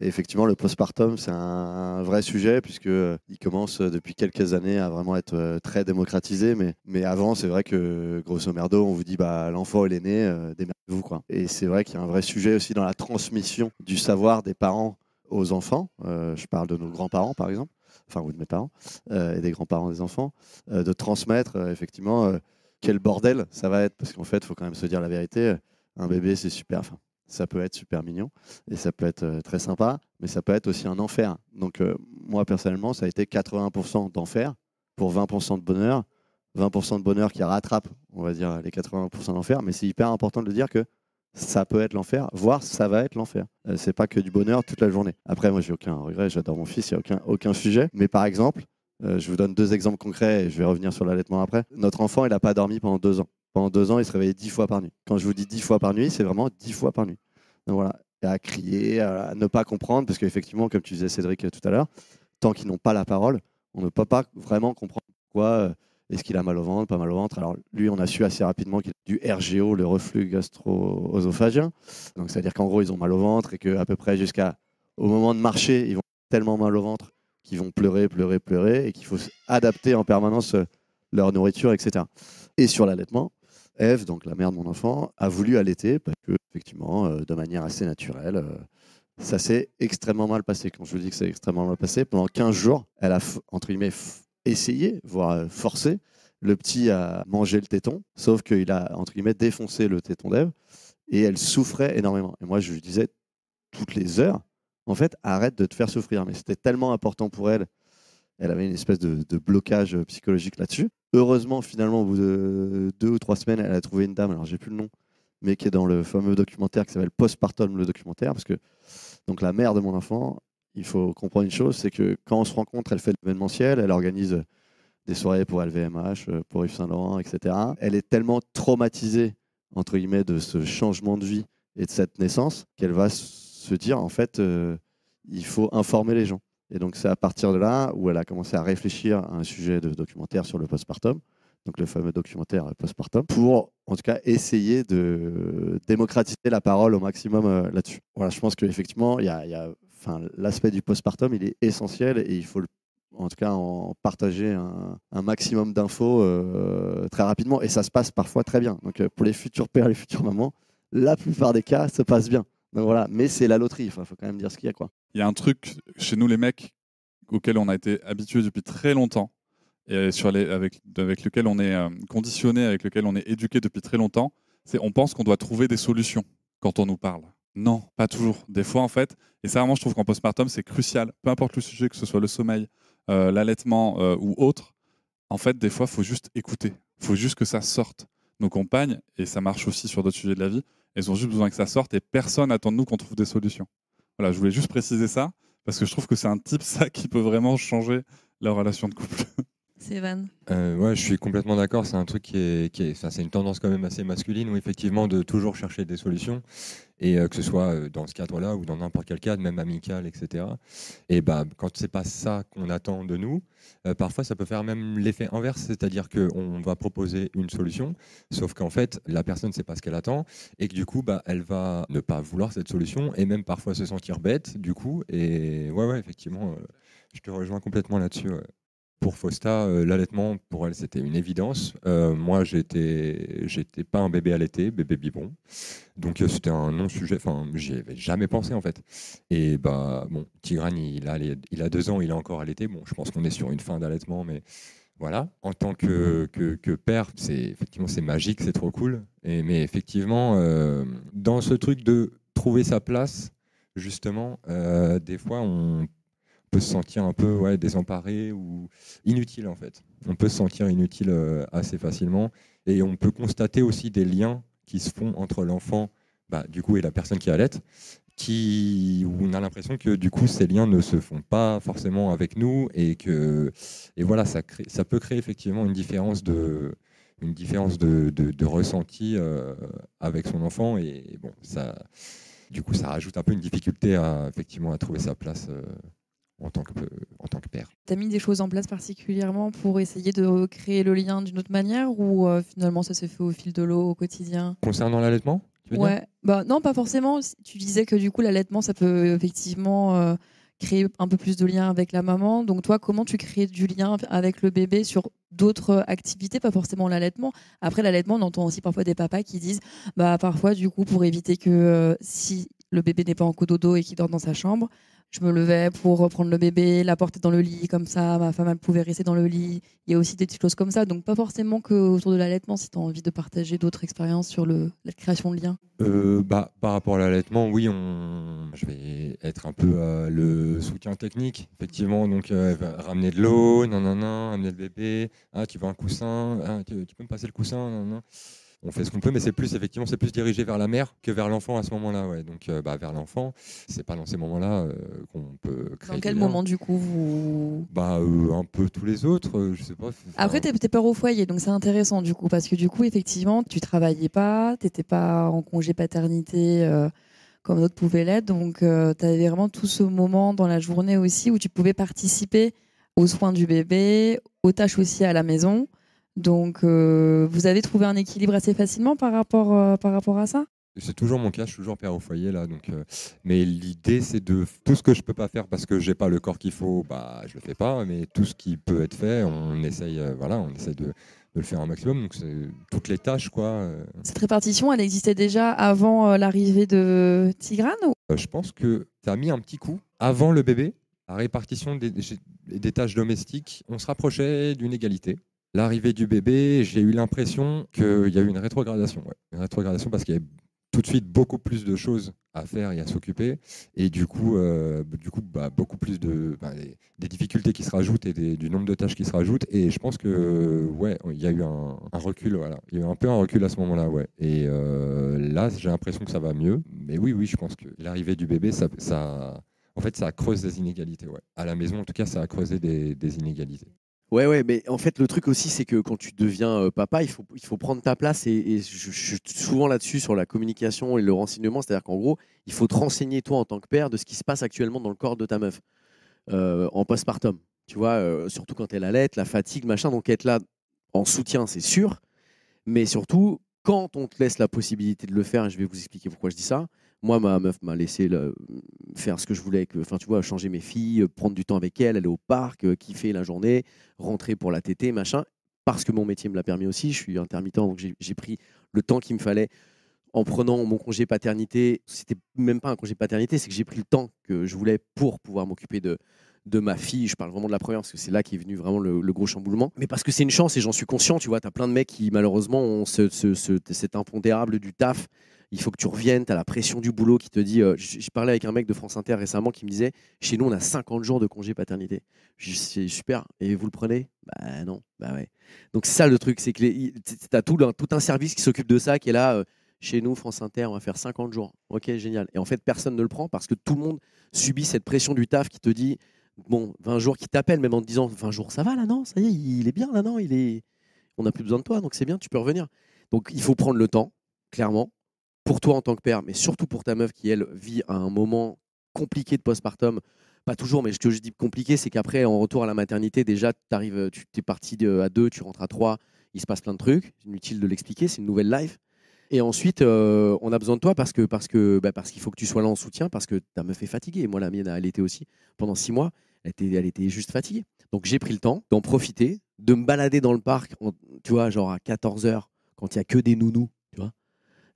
Et effectivement, le postpartum, c'est un vrai sujet puisqu'il commence depuis quelques années à vraiment être très démocratisé. Mais avant, c'est vrai que grosso merdo, on vous dit bah, l'enfant, il est né, démerdez-vous, quoi. Et c'est vrai qu'il y a un vrai sujet aussi dans la transmission du savoir des parents aux enfants. Je parle de nos grands-parents, par exemple, enfin, ou de mes parents, et des grands-parents des enfants, de transmettre effectivement quel bordel ça va être. Parce qu'en fait, il faut quand même se dire la vérité. Un bébé, c'est super. Enfin, ça peut être super mignon et ça peut être très sympa, mais ça peut être aussi un enfer. Donc moi, personnellement, ça a été 80% d'enfer pour 20% de bonheur. 20% de bonheur qui rattrape, on va dire, les 80% d'enfer. Mais c'est hyper important de le dire que ça peut être l'enfer, voire ça va être l'enfer. C'est pas que du bonheur toute la journée. Après, moi, j'ai aucun regret, j'adore mon fils, il n'y a aucun sujet. Mais par exemple, je vous donne 2 exemples concrets et je vais revenir sur l'allaitement après. Notre enfant, il n'a pas dormi pendant 2 ans. Pendant 2 ans, il se réveillait 10 fois par nuit. Quand je vous dis 10 fois par nuit, c'est vraiment 10 fois par nuit. Donc voilà, et à crier, à ne pas comprendre, parce qu'effectivement, comme tu disais Cédric tout à l'heure, tant qu'ils n'ont pas la parole, on ne peut pas vraiment comprendre pourquoi. Est-ce qu'il a mal au ventre, pas mal au ventre? Alors lui, on a su assez rapidement qu'il a du RGO, le reflux gastro-œsophagien. Donc c'est-à-dire qu'en gros, ils ont mal au ventre et qu'à peu près jusqu'au moment de marcher, ils vont tellement mal au ventre qu'ils vont pleurer et qu'il faut adapter en permanence leur nourriture, etc. Et sur l'allaitement, Ève, donc la mère de mon enfant, a voulu allaiter parce que, effectivement, de manière assez naturelle, ça s'est extrêmement mal passé. Quand je vous dis que c'est extrêmement mal passé, pendant 15 jours, elle a, entre guillemets, essayé, voire forcé, le petit à manger le téton, sauf qu'il a, entre guillemets, défoncé le téton d'Ève et elle souffrait énormément. Et moi, je lui disais toutes les heures, en fait, arrête de te faire souffrir. Mais c'était tellement important pour elle. Elle avait une espèce de blocage psychologique là-dessus. Heureusement, finalement, au bout de 2 ou 3 semaines, elle a trouvé une dame, alors j'ai plus le nom, mais qui est dans le fameux documentaire qui s'appelle Postpartum, le documentaire, parce que donc la mère de mon enfant, il faut comprendre une chose, c'est que quand on se rencontre, elle fait de l'événementiel, elle organise des soirées pour LVMH, pour Yves Saint Laurent, etc. Elle est tellement traumatisée, entre guillemets, de ce changement de vie et de cette naissance, qu'elle va se dire, en fait, il faut informer les gens. Et donc c'est à partir de là où elle a commencé à réfléchir à un sujet de documentaire sur le postpartum, donc le fameux documentaire postpartum, pour en tout cas essayer de démocratiser la parole au maximum là-dessus. Voilà, je pense qu'effectivement, l'aspect du postpartum, il est essentiel et il faut en tout cas en partager un maximum d'infos très rapidement. Et ça se passe parfois très bien. Donc pour les futurs pères et les futures mamans, la plupart des cas se passe bien. Donc voilà, mais c'est la loterie, il faut quand même dire ce qu'il y a, quoi. Il y a un truc chez nous les mecs auquel on a été habitués depuis très longtemps et avec lequel on est conditionné, avec lequel on est éduqué depuis très longtemps, c'est on pense qu'on doit trouver des solutions quand on nous parle. Non, pas toujours. Des fois en fait, et ça vraiment je trouve qu'en postpartum c'est crucial, peu importe le sujet, que ce soit le sommeil, l'allaitement ou autre, en fait des fois il faut juste écouter, il faut juste que ça sorte. Nos compagnes, et ça marche aussi sur d'autres sujets de la vie, elles ont juste besoin que ça sorte et personne n'attend de nous qu'on trouve des solutions. Voilà, je voulais juste préciser ça, parce que je trouve que c'est un type, ça, qui peut vraiment changer la relation de couple. C'est Evan. Ouais, je suis complètement d'accord. C'est un truc c'est une tendance quand même assez masculine, où effectivement de toujours chercher des solutions, et que ce soit dans ce cadre-là ou dans n'importe quel cadre, même amical, etc. Et bah, quand c'est pas ça qu'on attend de nous, parfois ça peut faire même l'effet inverse, c'est-à-dire qu'on va proposer une solution, sauf qu'en fait la personne ne sait pas ce qu'elle attend, et que du coup bah, elle va ne pas vouloir cette solution, et même parfois se sentir bête du coup. Et ouais, effectivement, je te rejoins complètement là-dessus. Ouais. Pour Fausta, l'allaitement, pour elle, c'était une évidence. Moi, j'étais pas un bébé allaité, bébé biberon. Donc, c'était un non-sujet. Enfin, j'y avais jamais pensé, en fait. Et bah, bon, Tigrane, il a 2 ans, il est encore allaité. Bon, je pense qu'on est sur une fin d'allaitement, mais voilà. En tant que père, effectivement, c'est magique, c'est trop cool. Mais effectivement, dans ce truc de trouver sa place, justement, des fois, on peut se sentir un peu désemparé ou inutile, en fait. On peut se sentir inutile assez facilement, et on peut constater aussi des liens qui se font entre l'enfant du coup et la personne qui allait, où on a l'impression que du coup ces liens ne se font pas forcément avec nous, et voilà, ça peut créer effectivement une différence de ressenti avec son enfant, et bon, ça du coup ça rajoute un peu une difficulté effectivement à trouver sa place en tant que père. Tu as mis des choses en place particulièrement pour essayer de créer le lien d'une autre manière, ou finalement ça s'est fait au fil de l'eau au quotidien? Concernant l'allaitement, tu veux dire ? Non, pas forcément. Tu disais que du coup l'allaitement ça peut effectivement créer un peu plus de lien avec la maman. Donc toi, comment tu crées du lien avec le bébé sur d'autres activités, pas forcément l'allaitement? Après l'allaitement, on entend aussi parfois des papas qui disent parfois du coup pour éviter que si le bébé n'est pas en cododo et qu'il dort dans sa chambre, je me levais pour reprendre le bébé, la porter dans le lit, comme ça, ma femme elle pouvait rester dans le lit. Il y a aussi des petites choses comme ça, donc pas forcément que autour de l'allaitement, si tu as envie de partager d'autres expériences sur la création de liens. Par rapport à l'allaitement, oui, je vais être un peu le soutien technique, effectivement, donc ramener de l'eau, amener le bébé, tu veux un coussin, tu peux me passer le coussin, On fait ce qu'on peut, mais c'est plus dirigé vers la mère que vers l'enfant à ce moment-là. Ouais. Donc, vers l'enfant, c'est pas dans ces moments-là qu'on peut créer. Dans quel moment, du coup, vous... Un peu tous les autres, je sais pas. Après, t'es père au foyer, donc c'est intéressant, du coup, parce que du coup, effectivement, tu travaillais pas, t'étais pas en congé paternité comme d'autres pouvaient l'être, donc tu avais vraiment tout ce moment dans la journée aussi où tu pouvais participer aux soins du bébé, aux tâches aussi à la maison. Donc, vous avez trouvé un équilibre assez facilement par rapport à ça? C'est toujours mon cas, je suis toujours père au foyer là, donc. Mais l'idée, c'est de tout ce que je peux pas faire parce que j'ai pas le corps qu'il faut, je le fais pas. Mais tout ce qui peut être fait, on essaye, de le faire un maximum. Donc c'est toutes les tâches, quoi. Cette répartition, elle existait déjà avant l'arrivée de Tigrane ou... Je pense que ça a mis un petit coup avant le bébé. La répartition des tâches domestiques, on se rapprochait d'une égalité. L'arrivée du bébé, j'ai eu l'impression qu'il y a eu une rétrogradation. Ouais. Une rétrogradation parce qu'il y avait tout de suite beaucoup plus de choses à faire et à s'occuper, et du coup, beaucoup plus des difficultés qui se rajoutent et du nombre de tâches qui se rajoutent. Et je pense que ouais, il y a eu un recul, voilà, il y a eu un peu un recul à ce moment-là, ouais. Et là, j'ai l'impression que ça va mieux. Mais oui, je pense que l'arrivée du bébé, en fait, ça creuse des inégalités, ouais. À la maison, en tout cas, ça a creusé des inégalités. Ouais, mais en fait, le truc aussi, c'est que quand tu deviens papa, il faut prendre ta place. Et je suis souvent là-dessus sur la communication et le renseignement. C'est-à-dire qu'en gros, il faut te renseigner, toi, en tant que père, de ce qui se passe actuellement dans le corps de ta meuf en postpartum. Tu vois, surtout quand elle allait, la fatigue, machin. Donc, être là en soutien, c'est sûr. Mais surtout, quand on te laisse la possibilité de le faire, et je vais vous expliquer pourquoi je dis ça. Moi, ma meuf m'a laissé faire ce que je voulais, enfin, tu vois, changer mes filles, prendre du temps avec elles, aller au parc, kiffer la journée, rentrer pour la tétée, machin. Parce que mon métier me l'a permis aussi. Je suis intermittent, donc j'ai pris le temps qu'il me fallait en prenant mon congé paternité. C'était même pas un congé paternité, c'est que j'ai pris le temps que je voulais pour pouvoir m'occuper de ma fille. Je parle vraiment de la première parce que c'est là qu'est venu vraiment le gros chamboulement. Mais parce que c'est une chance et j'en suis conscient, tu vois. Tu as plein de mecs qui malheureusement ont cet impondérable du taf. Il faut que tu reviennes, tu as la pression du boulot qui te dit. Je parlais avec un mec de France Inter récemment qui me disait chez nous, on a 50 jours de congé paternité. C'est super. Et vous le prenez? Bah non. Bah ouais. Donc c'est ça le truc, c'est que tu as tout un service qui s'occupe de ça, qui est là. Chez nous, France Inter, on va faire 50 jours. Ok, génial. Et en fait, personne ne le prend parce que tout le monde subit cette pression du taf qui te dit bon, 20 jours, qui t'appelle même en te disant 20 jours, ça va là, non? Ça y est, il est bien là, non? On n'a plus besoin de toi, donc c'est bien, tu peux revenir. Donc il faut prendre le temps, clairement, pour toi en tant que père, mais surtout pour ta meuf qui, elle, vit à un moment compliqué de postpartum. Pas toujours, mais ce que je dis compliqué, c'est qu'après, en retour à la maternité, déjà, tu es parti à 2, tu rentres à 3, il se passe plein de trucs. C'est inutile de l'expliquer, c'est une nouvelle life. Et ensuite, on a besoin de toi parce qu'il faut que tu sois là en soutien, parce que ta meuf est fatiguée. Moi, la mienne, elle était aussi pendant 6 mois, elle était juste fatiguée. Donc j'ai pris le temps d'en profiter, de me balader dans le parc, tu vois, genre à 14h, quand il n'y a que des nounous, tu vois,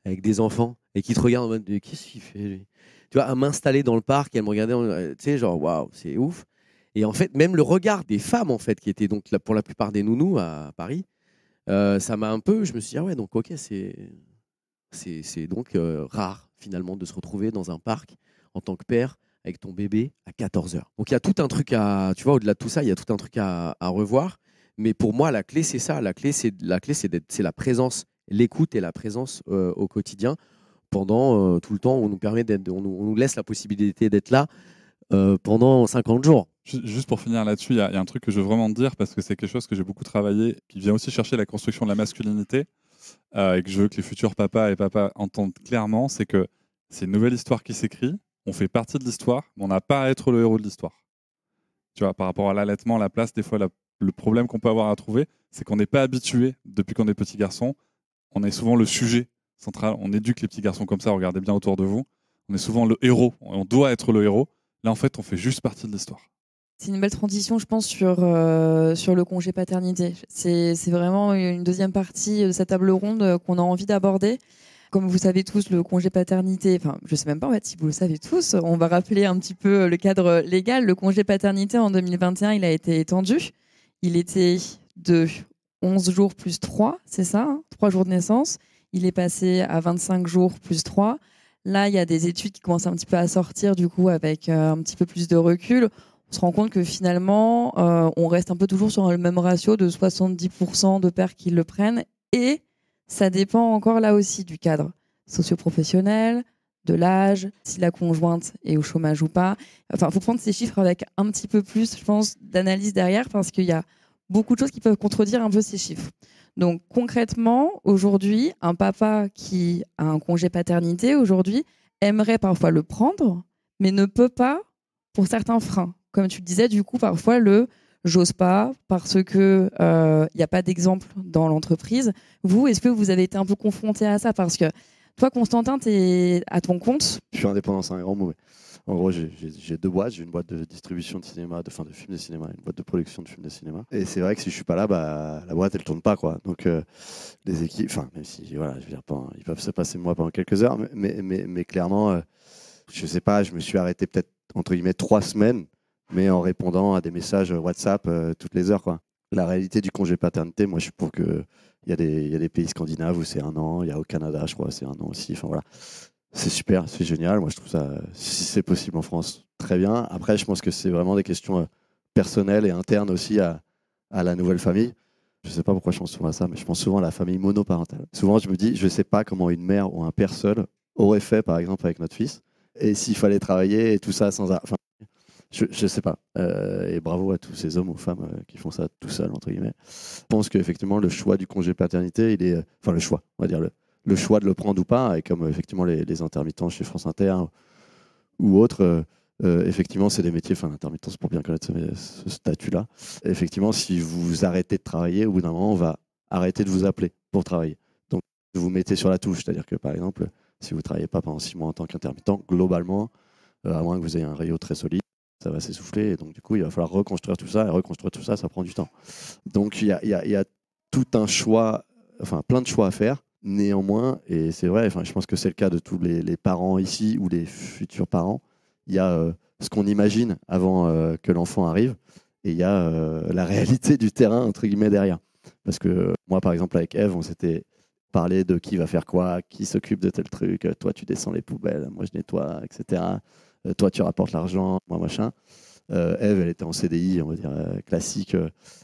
avec des enfants, et qui te regardent en mode qu'est-ce qu'il fait lui? Tu vois, à m'installer dans le parc, et à me regarder, tu sais, genre waouh, c'est ouf. Et en fait, même le regard des femmes, en fait, qui étaient donc là, pour la plupart des nounous à Paris, ça m'a un peu, je me suis dit, ah ouais, donc ok, c'est donc rare finalement de se retrouver dans un parc en tant que père avec ton bébé à 14h. Donc il y a tout un truc tu vois, au-delà de tout ça, il y a tout un truc à revoir. Mais pour moi, la clé, c'est ça. La clé, c'est la présence, l'écoute et la présence au quotidien pendant tout le temps. On nous laisse la possibilité d'être là pendant 50 jours. Juste pour finir là-dessus, il y a un truc que je veux vraiment te dire parce que c'est quelque chose que j'ai beaucoup travaillé, qui vient aussi chercher la construction de la masculinité et que je veux que les futurs papas et papas entendent clairement, c'est que c'est une nouvelle histoire qui s'écrit, on fait partie de l'histoire, mais on n'a pas à être le héros de l'histoire. Tu vois, par rapport à l'allaitement, la place, des fois, le problème qu'on peut avoir à trouver, c'est qu'on n'est pas habitué, depuis qu'on est petit garçon, on est souvent le sujet central, on éduque les petits garçons comme ça, regardez bien autour de vous, on est souvent le héros, on doit être le héros. Là, en fait, on fait juste partie de l'histoire. C'est une belle transition, je pense, sur le congé paternité. C'est vraiment une deuxième partie de cette table ronde qu'on a envie d'aborder. Comme vous savez tous, le congé paternité, enfin, je ne sais même pas en fait si vous le savez tous, on va rappeler un petit peu le cadre légal. Le congé paternité en 2021, il a été étendu. Il était de 11 jours plus 3, c'est ça, hein, 3 jours de naissance. Il est passé à 25 jours plus 3. Là, il y a des études qui commencent un petit peu à sortir, du coup, avec un petit peu plus de recul. On se rend compte que finalement, on reste un peu toujours sur le même ratio de 70% de pères qui le prennent. Et ça dépend encore là aussi du cadre socio-professionnel, de l'âge, si la conjointe est au chômage ou pas. Enfin, il faut prendre ces chiffres avec un petit peu plus, je pense, d'analyse derrière, parce qu'il y a beaucoup de choses qui peuvent contredire un peu ces chiffres. Donc concrètement, aujourd'hui, un papa qui a un congé paternité, aujourd'hui, aimerait parfois le prendre, mais ne peut pas pour certains freins. Comme tu le disais, du coup, parfois, j'ose pas parce qu'il n'y a pas d'exemple dans l'entreprise. Vous, est-ce que vous avez été un peu confronté à ça? Parce que toi, Constantin, tu es à ton compte. Je suis indépendant, c'est un grand mot. En gros, j'ai 2 boîtes. J'ai une boîte de distribution de cinéma, de films de cinéma, une boîte de production de films de cinéma. Et c'est vrai que si je suis pas là, la boîte, elle tourne pas, quoi. Donc, les équipes, même si, voilà, je veux dire, ils peuvent se passer de moi pendant quelques heures, mais clairement, je sais pas, je me suis arrêté peut-être, entre guillemets, 3 semaines, mais en répondant à des messages WhatsApp toutes les heures, quoi. La réalité du congé paternité, moi, je suis pour qu'il Il y a des pays scandinaves où c'est 1 an, il y a au Canada, je crois, c'est 1 an aussi. Enfin voilà, c'est super, c'est génial. Moi, je trouve ça, si c'est possible en France, très bien. Après, je pense que c'est vraiment des questions personnelles et internes aussi à la nouvelle famille. Je ne sais pas pourquoi je pense souvent à ça, mais je pense souvent à la famille monoparentale. Souvent, je me dis, je ne sais pas comment une mère ou un père seul aurait fait, par exemple, avec notre fils, et s'il fallait travailler et tout ça sans... Enfin, je ne sais pas. Et bravo à tous ces hommes ou femmes qui font ça tout seuls, entre guillemets. Je pense qu'effectivement, le choix du congé paternité, il est... Enfin, le choix, on va dire le choix de le prendre ou pas, et comme effectivement les intermittents chez France Inter ou autres, effectivement, c'est des métiers, enfin, l'intermittence, pour bien connaître ce statut-là. Effectivement, si vous arrêtez de travailler, au bout d'un moment, on va arrêter de vous appeler pour travailler. Donc, vous vous mettez sur la touche. C'est-à-dire que, par exemple, si vous ne travaillez pas pendant 6 mois en tant qu'intermittent, globalement, à moins que vous ayez un réseau très solide, ça va s'essouffler. Et donc, du coup, il va falloir reconstruire tout ça. Et reconstruire tout ça, ça prend du temps. Donc, il y a tout un choix, enfin, plein de choix à faire. Néanmoins, et c'est vrai, enfin, je pense que c'est le cas de tous les parents ici ou les futurs parents, il y a ce qu'on imagine avant que l'enfant arrive et il y a la réalité du terrain, entre guillemets, derrière. Parce que moi, par exemple, avec Eve, on s'était parlé de qui va faire quoi, qui s'occupe de tel truc, toi, tu descends les poubelles, moi, je nettoie, etc. Toi, tu rapportes l'argent, moi, machin. Eve, elle était en CDI, on va dire, classique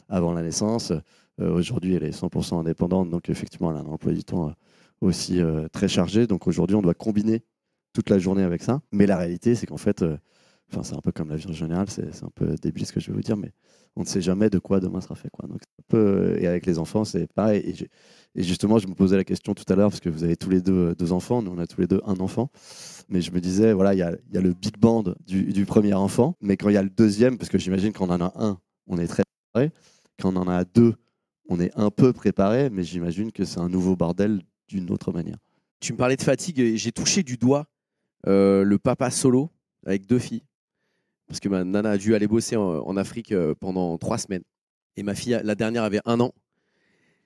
avant la naissance. Aujourd'hui, elle est 100% indépendante, donc effectivement, elle a un emploi du temps aussi très chargé. Donc aujourd'hui, on doit combiner toute la journée avec ça. Mais la réalité, c'est qu'en fait, c'est un peu comme la vie en général, c'est un peu débile ce que je vais vous dire, mais on ne sait jamais de quoi demain sera fait, quoi. Donc, un peu, et avec les enfants, c'est pareil. Et justement, je me posais la question tout à l'heure, parce que vous avez tous les deux enfants, nous on a tous les deux un enfant. Mais je me disais, voilà, il y a le big band du premier enfant, mais quand il y a le deuxième, parce que j'imagine qu'on en a un, on est très préparé. Quand on en a deux, on est un peu préparé, mais j'imagine que c'est un nouveau bordel d'une autre manière. Tu me parlais de fatigue et j'ai touché du doigt le papa solo avec 2 filles. Parce que ma nana a dû aller bosser en Afrique pendant 3 semaines. Et ma fille, la dernière, avait 1 an.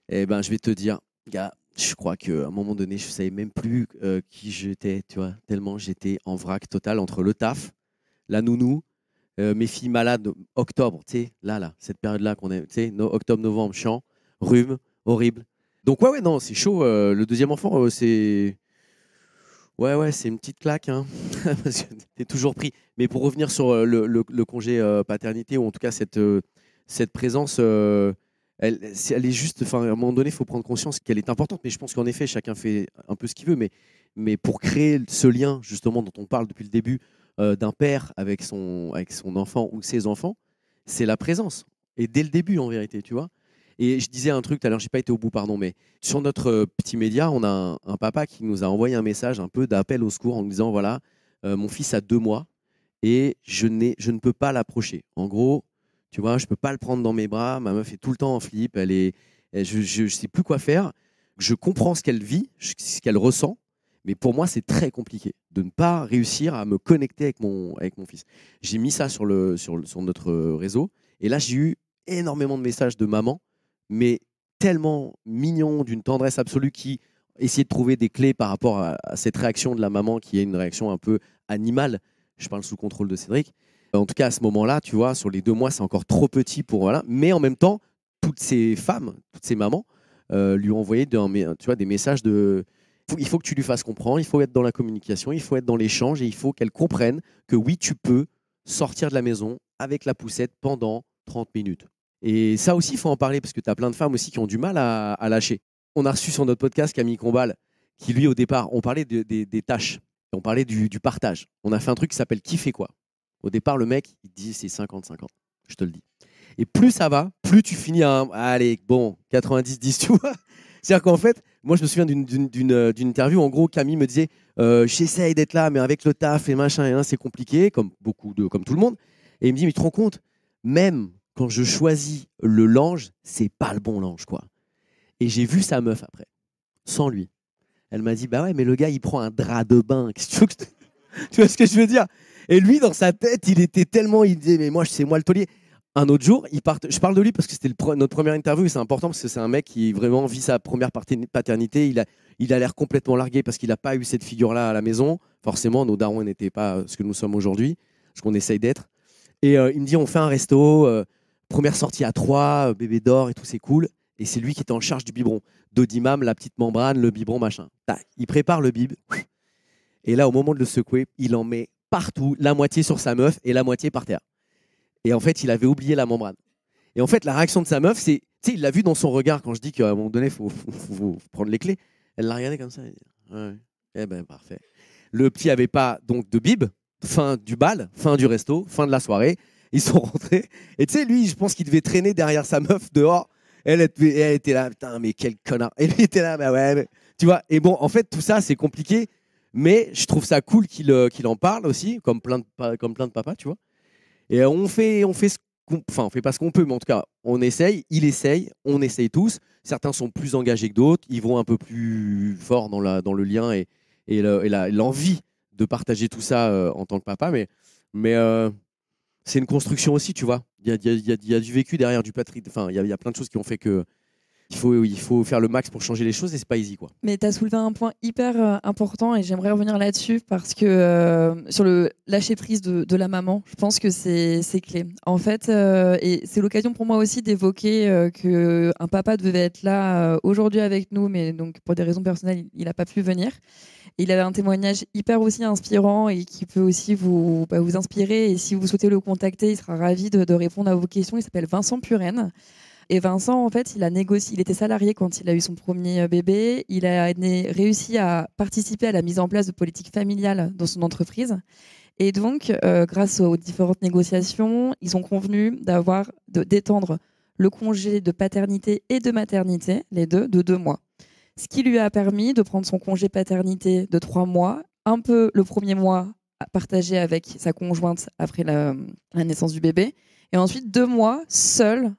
Et ben, je vais te dire, gars, je crois qu'à un moment donné, je ne savais même plus qui j'étais, tu vois, tellement j'étais en vrac total entre le taf, la nounou, mes filles malades, octobre, tu sais, là, cette période-là qu'on est, tu sais, octobre, novembre, chiant, rhume, horrible. Donc, ouais, non, c'est chaud. Le deuxième enfant, c'est. Ouais, c'est une petite claque, hein, parce que t'es toujours pris. Mais pour revenir sur le congé paternité, ou en tout cas cette présence, elle est juste. Enfin, à un moment donné, il faut prendre conscience qu'elle est importante. Mais je pense qu'en effet, chacun fait un peu ce qu'il veut. Mais pour créer ce lien, justement, dont on parle depuis le début, d'un père avec son enfant ou ses enfants, c'est la présence. Et dès le début, en vérité, tu vois. Et je disais un truc tout à l'heure, j'ai pas été au bout, pardon, mais sur notre petit média, on a un papa qui nous a envoyé un message un peu d'appel au secours en nous disant voilà, mon fils a 2 mois et je ne peux pas l'approcher. En gros, tu vois, je peux pas le prendre dans mes bras. Ma meuf est tout le temps en flip. Je sais plus quoi faire. Je comprends ce qu'elle vit, ce qu'elle ressent, mais pour moi, c'est très compliqué de ne pas réussir à me connecter avec mon fils. J'ai mis ça sur notre réseau et là, j'ai eu énormément de messages de mamans, mais tellement mignon, d'une tendresse absolue, qui essayait de trouver des clés par rapport à cette réaction de la maman qui est une réaction un peu animale. Je parle sous contrôle de Cédric. En tout cas, à ce moment-là, tu vois, sur les 2 mois, c'est encore trop petit pour... Voilà. Mais en même temps, toutes ces femmes, toutes ces mamans lui ont envoyé des messages de... Il faut que tu lui fasses comprendre, il faut être dans la communication, il faut être dans l'échange et il faut qu'elle comprenne que oui, tu peux sortir de la maison avec la poussette pendant 30 minutes. Et ça aussi, il faut en parler parce que tu as plein de femmes aussi qui ont du mal à lâcher. On a reçu sur notre podcast Camille Combal, qui lui, au départ, on parlait des tâches, on parlait du partage. On a fait un truc qui s'appelle Qui fait quoi. Au départ, le mec, il dit c'est 50-50, je te le dis. Et plus ça va, plus tu finis à allez, bon, 90-10, tu vois. C'est-à-dire qu'en fait, moi, je me souviens d'une interview. En gros, Camille me disait j'essaye d'être là, mais avec le taf et machin, et c'est compliqué, comme tout le monde. Et il me dit mais tu te rends compte, même quand je choisis le lange, c'est pas le bon lange, quoi. Et j'ai vu sa meuf après, sans lui. Elle m'a dit bah ouais, mais le gars, il prend un drap de bain. Qu'est-ce que tu veux tu vois ce que je veux dire? Et lui, dans sa tête, il était tellement, il disait mais moi, c'est moi le taulier. Un autre jour, je parle de lui parce que c'était notre première interview et c'est important parce que c'est un mec qui vraiment vit sa première paternité. Il a l'air complètement largué parce qu'il n'a pas eu cette figure-là à la maison. Forcément, nos darons n'étaient pas ce que nous sommes aujourd'hui, ce qu'on essaye d'être. Et il me dit, on fait un resto, première sortie à 3, bébé dort et tout, c'est cool. Et c'est lui qui était en charge du biberon. Dodimam, la petite membrane, le biberon, machin. Tac, il prépare le bib. Et là, au moment de le secouer, il en met partout, la moitié sur sa meuf et la moitié par terre. Et en fait, il avait oublié la membrane. Et en fait, la réaction de sa meuf, c'est, tu sais, il l'a vu dans son regard quand je dis qu'à un moment donné, il faut prendre les clés. Elle l'a regardé comme ça. Elle dit, ouais. Eh ben, parfait. Le petit avait pas donc de bib, fin du bal, fin du resto, fin de la soirée. Ils sont rentrés. Et tu sais, lui, je pense qu'il devait traîner derrière sa meuf dehors. Elle était là, putain, mais quel connard. Et lui était là, bah ouais. Mais... Tu vois, et bon, en fait, tout ça, c'est compliqué. Mais je trouve ça cool qu'il en parle aussi, comme plein de papas, tu vois. Et on fait on fait pas ce qu'on peut, mais en tout cas, on essaye, il essaye, on essaye tous. Certains sont plus engagés que d'autres, ils vont un peu plus fort dans le lien et l'envie de partager tout ça en tant que papa. Mais c'est une construction aussi, tu vois. Il y a du vécu derrière du patrimoine. Enfin, il y a plein de choses qui ont fait que il faut faire le max pour changer les choses et c'est pas easy, quoi. Mais tu as soulevé un point hyper important et j'aimerais revenir là-dessus parce que sur le lâcher prise de la maman, je pense que c'est clé. En fait, et c'est l'occasion pour moi aussi d'évoquer qu'un papa devait être là aujourd'hui avec nous, mais donc pour des raisons personnelles, il n'a pas pu venir. Il avait un témoignage hyper aussi inspirant et qui peut aussi vous inspirer. Et si vous souhaitez le contacter, il sera ravi de répondre à vos questions. Il s'appelle Vincent Puren. Et Vincent, en fait, il était salarié quand il a eu son premier bébé. Il a réussi à participer à la mise en place de politiques familiales dans son entreprise. Et donc, grâce aux différentes négociations, ils ont convenu d'étendre le congé de paternité et de maternité, les deux, de 2 mois. Ce qui lui a permis de prendre son congé paternité de 3 mois, un peu le premier mois partagé avec sa conjointe après la naissance du bébé, et ensuite 2 mois seul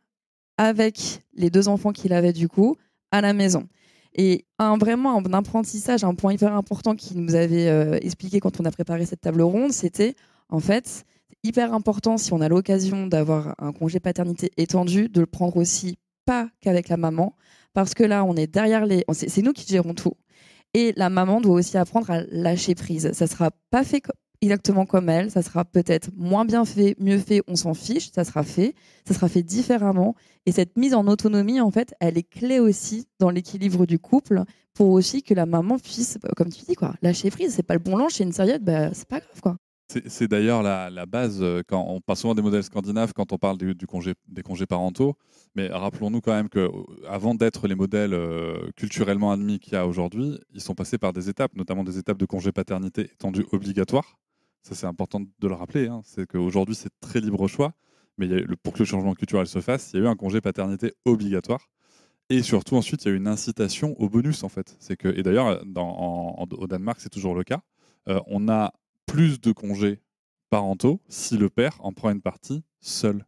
avec les 2 enfants qu'il avait du coup à la maison. Et vraiment un apprentissage, un point hyper important qu'il nous avait expliqué quand on a préparé cette table ronde, c'était en fait hyper important, si on a l'occasion d'avoir un congé paternité étendu, de le prendre aussi pas qu'avec la maman, parce que là on est derrière c'est nous qui gérons tout. Et la maman doit aussi apprendre à lâcher prise. Ça sera pas fait exactement comme elle, ça sera peut-être moins bien fait, mieux fait, on s'en fiche, ça sera fait différemment. Et cette mise en autonomie, en fait, elle est clé aussi dans l'équilibre du couple pour aussi que la maman puisse, comme tu dis, quoi, lâcher prise. C'est pas le bon linge, c'est une serviette, c'est pas grave, quoi. C'est d'ailleurs la base, quand on parle souvent des modèles scandinaves quand on parle des congés parentaux, mais rappelons-nous quand même qu'avant d'être les modèles culturellement admis qu'il y a aujourd'hui, ils sont passés par des étapes, notamment des étapes de congé paternité étendu obligatoire. Ça, c'est important de le rappeler, hein. C'est qu'aujourd'hui, c'est très libre choix, mais pour que le changement culturel se fasse, il y a eu un congé paternité obligatoire. Et surtout, ensuite, il y a eu une incitation au bonus, en fait. Et d'ailleurs, au Danemark, c'est toujours le cas. On a plus de congés parentaux si le père en prend une partie seul.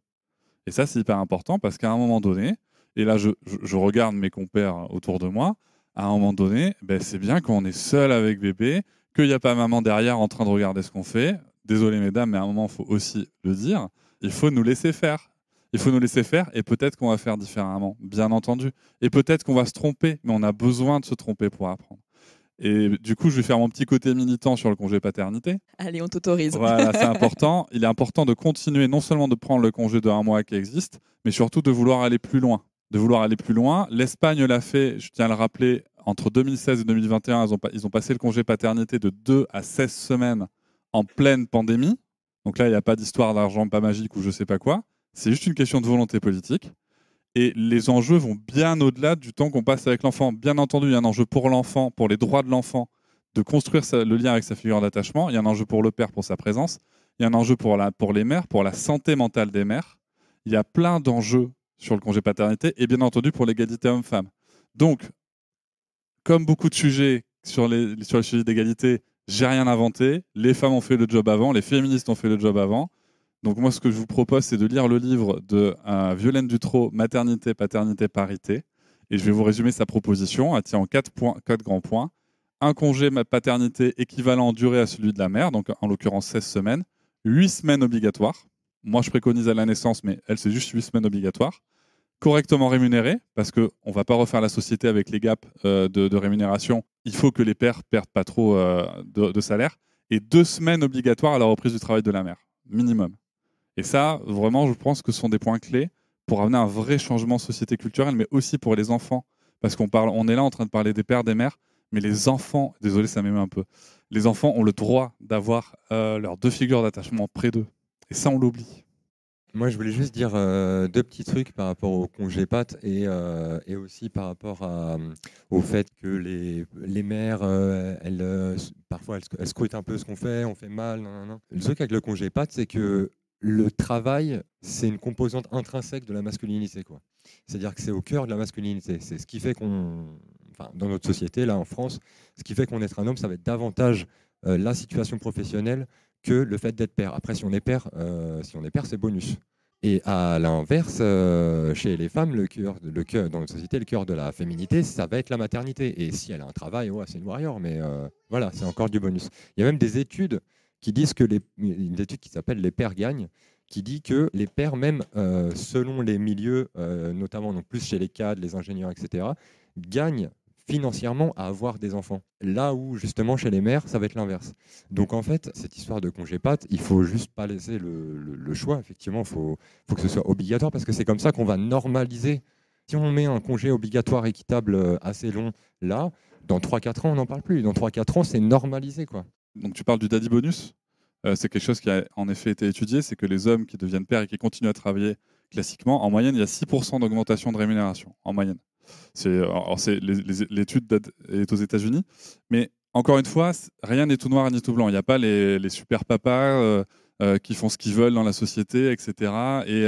Et ça, c'est hyper important parce qu'à un moment donné, et là, je regarde mes compères autour de moi, à un moment donné, c'est bien qu'on est seul avec bébé, qu'il n'y a pas maman derrière en train de regarder ce qu'on fait. Désolé, mesdames, mais à un moment, il faut aussi le dire. Il faut nous laisser faire. Il faut nous laisser faire et peut-être qu'on va faire différemment, bien entendu. Et peut-être qu'on va se tromper, mais on a besoin de se tromper pour apprendre. Et du coup, je vais faire mon petit côté militant sur le congé paternité. Allez, on t'autorise. Voilà, c'est important. Il est important de continuer, non seulement de prendre le congé de 1 mois qui existe, mais surtout de vouloir aller plus loin. L'Espagne l'a fait, je tiens à le rappeler, entre 2016 et 2021, ils ont passé le congé paternité de 2 à 16 semaines en pleine pandémie. Donc là, il n'y a pas d'histoire d'argent pas magique ou je ne sais pas quoi. C'est juste une question de volonté politique. Et les enjeux vont bien au-delà du temps qu'on passe avec l'enfant. Bien entendu, il y a un enjeu pour l'enfant, pour les droits de l'enfant, de construire le lien avec sa figure d'attachement. Il y a un enjeu pour le père, pour sa présence. Il y a un enjeu pour les mères, pour la santé mentale des mères. Il y a plein d'enjeux sur le congé paternité et bien entendu pour l'égalité homme-femme. Donc, comme beaucoup de sujets sur les sujets d'égalité, j'ai rien inventé. Les femmes ont fait le job avant, les féministes ont fait le job avant. Donc moi, ce que je vous propose, c'est de lire le livre de Violaine Dutrot, Maternité, Paternité, Parité. Et je vais vous résumer sa proposition. Elle tient en 4 grands points. Un congé paternité équivalent en durée à celui de la mère, donc en l'occurrence 16 semaines. 8 semaines obligatoires. Moi, je préconise à la naissance, mais elle, c'est juste 8 semaines obligatoires. Correctement rémunérées, parce qu'on ne va pas refaire la société avec les gaps de rémunération. Il faut que les pères perdent pas trop de salaire. Et 2 semaines obligatoires à la reprise du travail de la mère, minimum. Et ça, vraiment, je pense que ce sont des points clés pour amener un vrai changement société culturelle, mais aussi pour les enfants. Parce on est là en train de parler des pères, des mères, mais les enfants, désolé, ça m'émeut un peu, les enfants ont le droit d'avoir leurs deux figures d'attachement près d'eux. Et ça, on l'oublie. Moi, je voulais juste dire deux petits trucs par rapport au congé pat et aussi par rapport au fait que les mères, parfois, elles scrutent un peu ce qu'on fait, on fait mal. Nan, nan, nan. Le truc avec le congé pat, c'est que le travail, c'est une composante intrinsèque de la masculinité, quoi. C'est-à-dire que c'est au cœur de la masculinité. C'est ce qui fait dans notre société, là, en France, ce qui fait qu'on est un homme, ça va être davantage la situation professionnelle que le fait d'être père. Après, si on est père, c'est bonus. Et à l'inverse, chez les femmes, le cœur dans notre société, le cœur de la féminité, ça va être la maternité. Et si elle a un travail, c'est une warrior, mais voilà, c'est encore du bonus. Il y a même des études qui disent une étude qui s'appelle Les pères gagnent, qui dit que les pères, même selon les milieux, notamment donc plus chez les cadres, les ingénieurs, etc., gagnent financièrement à avoir des enfants. Là où, justement, chez les mères, ça va être l'inverse. Donc, en fait, cette histoire de congé pat, il ne faut juste pas laisser le choix. Effectivement, il faut que ce soit obligatoire parce que c'est comme ça qu'on va normaliser. Si on met un congé obligatoire équitable assez long, là, dans 3-4 ans, on n'en parle plus. Dans 3-4 ans, c'est normalisé, quoi. Donc, tu parles du daddy bonus. C'est quelque chose qui a en effet été étudié. C'est que les hommes qui deviennent pères et qui continuent à travailler classiquement, en moyenne, il y a 6% d'augmentation de rémunération, en moyenne. L'étude est aux États-Unis, mais encore une fois, rien n'est tout noir ni tout blanc. Il n'y a pas les super papas qui font ce qu'ils veulent dans la société, etc. Et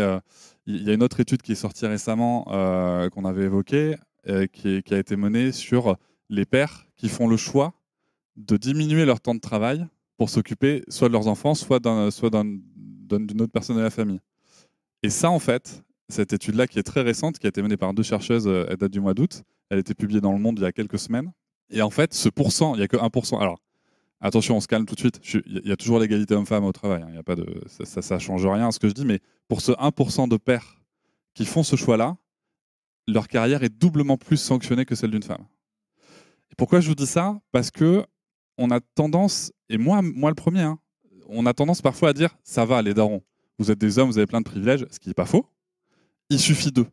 il y a une autre étude qui est sortie récemment qu'on avait évoquée, qui a été menée sur les pères qui font le choix de diminuer leur temps de travail pour s'occuper soit de leurs enfants, soit d'une autre personne de la famille. Et ça, en fait, cette étude-là, qui est très récente, qui a été menée par 2 chercheuses, elle date du mois d'août. Elle a été publiée dans Le Monde il y a quelques semaines. Et en fait, ce pourcent, il n'y a que 1%. Alors, attention, on se calme tout de suite. Il y a toujours l'égalité homme-femme au travail. Il y a pas ça ne change rien à ce que je dis. Mais pour ce 1% de pères qui font ce choix-là, leur carrière est doublement plus sanctionnée que celle d'une femme. Et pourquoi je vous dis ça ? Parce que on a tendance, et moi le premier, on a tendance parfois à dire « ça va, les darons, vous êtes des hommes, vous avez plein de privilèges », ce qui n'est pas faux. Il suffit d'eux.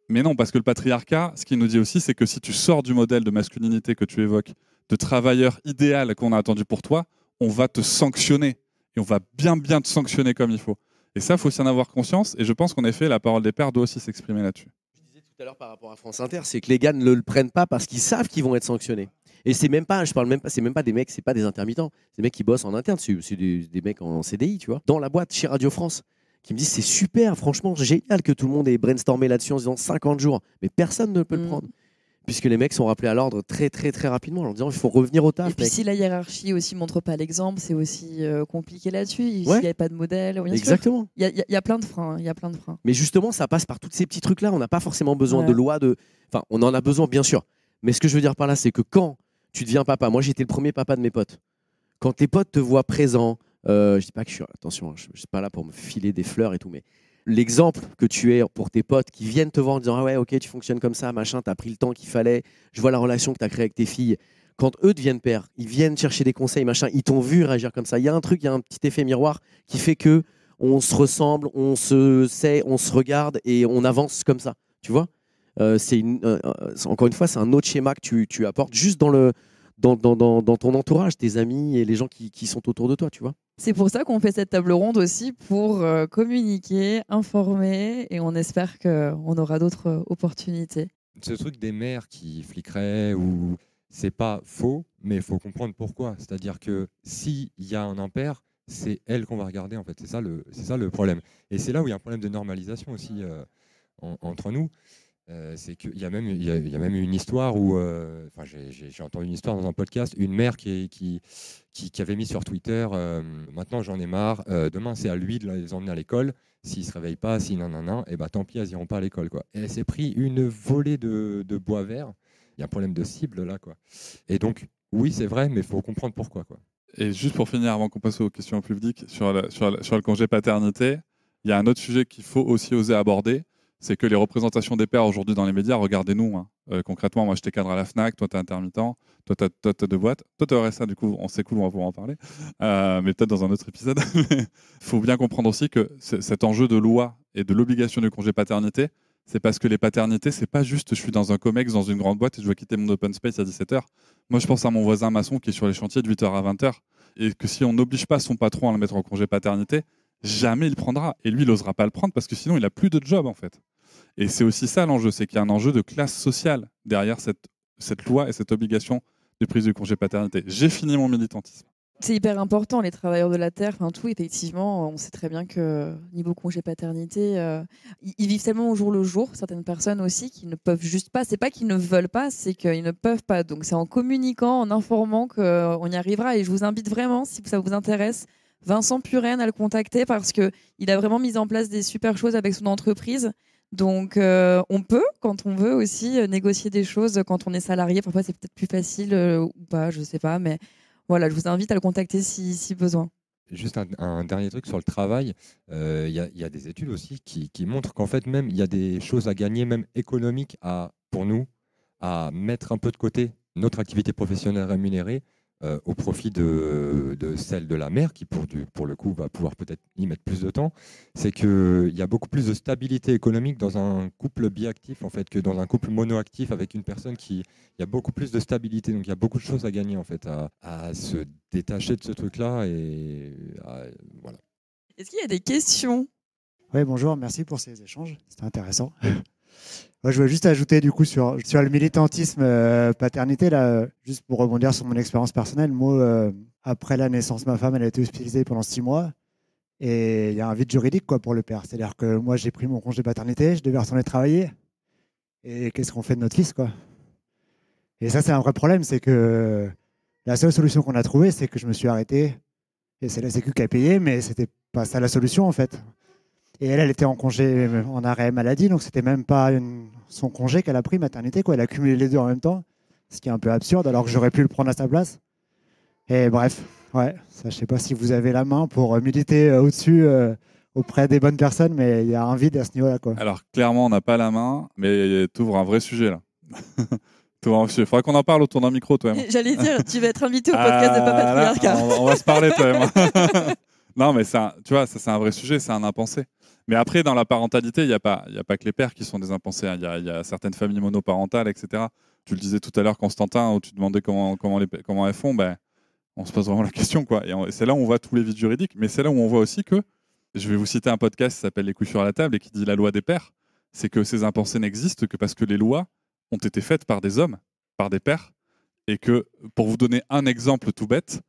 Mais non, parce que le patriarcat, ce qu'il nous dit aussi, c'est que si tu sors du modèle de masculinité que tu évoques, de travailleur idéal qu'on a attendu pour toi, on va te sanctionner. Et on va bien te sanctionner comme il faut. Et ça, il faut aussi en avoir conscience. Et je pense qu'en effet, la parole des pères doit aussi s'exprimer là-dessus. Je disais tout à l'heure par rapport à France Inter, c'est que les gars ne le prennent pas parce qu'ils savent qu'ils vont être sanctionnés. Et c'est même pas des mecs, c'est pas des intermittents. C'est des mecs qui bossent en interne, c'est des mecs en CDI, tu vois, dans la boîte chez Radio France, qui me disent c'est super, franchement génial que tout le monde ait brainstormé là-dessus en se disant 50 jours, mais personne ne peut le prendre. Puisque les mecs sont rappelés à l'ordre très rapidement en disant il faut revenir au taf. Et puis mec. si la hiérarchie aussi montre pas l'exemple, c'est aussi compliqué là-dessus. S'il Ouais. n'y a pas de modèle, bien Exactement. sûr. Il y a plein de freins. Il y a plein de freins. Mais justement, ça passe par tous ces petits trucs-là. On n'a pas forcément besoin Ouais. de lois. Enfin, on en a besoin, bien sûr. Mais ce que je veux dire par là, c'est que quand tu deviens papa, moi j'étais le premier papa de mes potes. Quand tes potes te voient présent, je dis pas que attention, je suis pas là pour me filer des fleurs et tout, mais l'exemple que tu es pour tes potes qui viennent te voir en disant ah ouais, ok, tu fonctionnes comme ça, machin, t'as pris le temps qu'il fallait, je vois la relation que t'as créée avec tes filles. Quand eux deviennent pères, ils viennent chercher des conseils, machin, ils t'ont vu réagir comme ça. Il y a un truc, il y a un petit effet miroir qui fait que on se ressemble, on se sait, on se regarde et on avance comme ça. Tu vois, encore une fois, c'est un autre schéma que tu apportes juste dans ton entourage, tes amis et les gens qui sont autour de toi, tu vois. C'est pour ça qu'on fait cette table ronde aussi, pour communiquer, informer, et on espère qu'on aura d'autres opportunités. Ce truc des mères qui fliqueraient, c'est pas faux, mais il faut comprendre pourquoi. C'est-à-dire que s'il y a un impair, c'est elle qu'on va regarder, en fait. C'est ça le problème. Et c'est là où il y a un problème de normalisation aussi entre nous. C'est qu'il y a même eu une histoire où, j'ai entendu une histoire dans un podcast, une mère qui avait mis sur Twitter, maintenant j'en ai marre, demain c'est à lui de les emmener à l'école, s'ils se réveillent pas, si nanana, et bah tant pis, elles iront pas à l'école, quoi. Et elle s'est pris une volée de bois vert. Il y a un problème de cible là, quoi. Et donc oui, c'est vrai, mais il faut comprendre pourquoi, quoi. Et juste pour finir, avant qu'on passe aux questions publiques sur le congé paternité, il y a un autre sujet qu'il faut aussi oser aborder, c'est que les représentations des pères aujourd'hui dans les médias, regardez-nous. Hein. Concrètement, moi, j'étais cadre à la FNAC, toi, t'es intermittent, toi, t'as deux boîtes. Toi, t'as RSA, du coup, c'est cool, on va pouvoir en parler. Mais peut-être dans un autre épisode. Il faut bien comprendre aussi que cet enjeu de loi et de l'obligation du congé paternité, c'est parce que les paternités, c'est pas juste je suis dans un comex, dans une grande boîte et je dois quitter mon open space à 17h. Moi, je pense à mon voisin maçon qui est sur les chantiers de 8h à 20h et que si on n'oblige pas son patron à le mettre en congé paternité, jamais il prendra. Et lui, il n'osera pas le prendre parce que sinon, il n'a plus de job, en fait. Et c'est aussi ça l'enjeu, c'est qu'il y a un enjeu de classe sociale derrière cette loi et cette obligation de prise du congé paternité. J'ai fini mon militantisme. C'est hyper important, les travailleurs de la terre, enfin tout, effectivement, on sait très bien que niveau congé paternité, ils vivent tellement au jour le jour, certaines personnes aussi, qui ne peuvent juste pas, c'est pas qu'ils ne veulent pas, c'est qu'ils ne peuvent pas. Donc c'est en communiquant, en informant qu'on y arrivera. Et je vous invite vraiment, si ça vous intéresse, Vincent Puren à le contacter parce qu'il a vraiment mis en place des super choses avec son entreprise. Donc on peut, quand on veut aussi, négocier des choses quand on est salarié. Parfois c'est peut-être plus facile ou pas, je sais pas, mais... Voilà, je vous invite à le contacter si besoin. Juste un dernier truc sur le travail. Il y a des études aussi qui montrent qu'en fait, même, il y a des choses à gagner, même économiques, pour nous, à mettre un peu de côté notre activité professionnelle rémunérée au profit de celle de la mère, qui pour le coup va pouvoir peut-être y mettre plus de temps. C'est qu'il y a beaucoup plus de stabilité économique dans un couple biactif en fait, que dans un couple monoactif avec une personne il y a beaucoup plus de stabilité. Donc il y a beaucoup de choses à gagner en fait, à se détacher de ce truc-là. Voilà. Est-ce qu'il y a des questions ? Oui, bonjour, merci pour ces échanges, c'était intéressant. Moi, je voulais juste ajouter du coup sur le militantisme paternité, là, juste pour rebondir sur mon expérience personnelle. Moi, après la naissance, ma femme, elle a été hospitalisée pendant 6 mois et il y a un vide juridique quoi, pour le père. C'est-à-dire que moi, j'ai pris mon congé paternité, je devais retourner travailler. Et qu'est-ce qu'on fait de notre fils quoi ? Et ça, c'est un vrai problème, c'est que la seule solution qu'on a trouvée, c'est que je me suis arrêté et c'est la Sécu qui a payé, mais c'était pas ça la solution en fait. Et elle était en congé, en arrêt maladie, donc c'était même pas son congé qu'elle a pris, maternité, quoi. Elle a cumulé les deux en même temps, ce qui est un peu absurde, alors que j'aurais pu le prendre à sa place. Et bref, ouais, ça, je sais pas si vous avez la main pour militer au-dessus, auprès des bonnes personnes, mais il y a un vide à ce niveau-là, quoi. Alors, clairement, on n'a pas la main, mais tu ouvres un vrai sujet, là. Il faudra qu'on en parle autour d'un micro, toi et moi. J'allais dire, tu vas être invité au podcast de Papa Patriarcat. On va se parler, toi et moi. Non, mais tu vois, ça, c'est un vrai sujet, c'est un impensé. Mais après, dans la parentalité, il n'y a pas que les pères qui sont des impensés. Il y a certaines familles monoparentales, etc. Tu le disais tout à l'heure, Constantin, où tu demandais comment elles font. Ben, on se pose vraiment la question, quoi. Et c'est là où on voit tous les vides juridiques. Mais c'est là où on voit aussi que, je vais vous citer un podcast qui s'appelle Les couilles sur la table et qui dit la loi des pères. C'est que ces impensés n'existent que parce que les lois ont été faites par des hommes, par des pères. Et que, pour vous donner un exemple tout bête,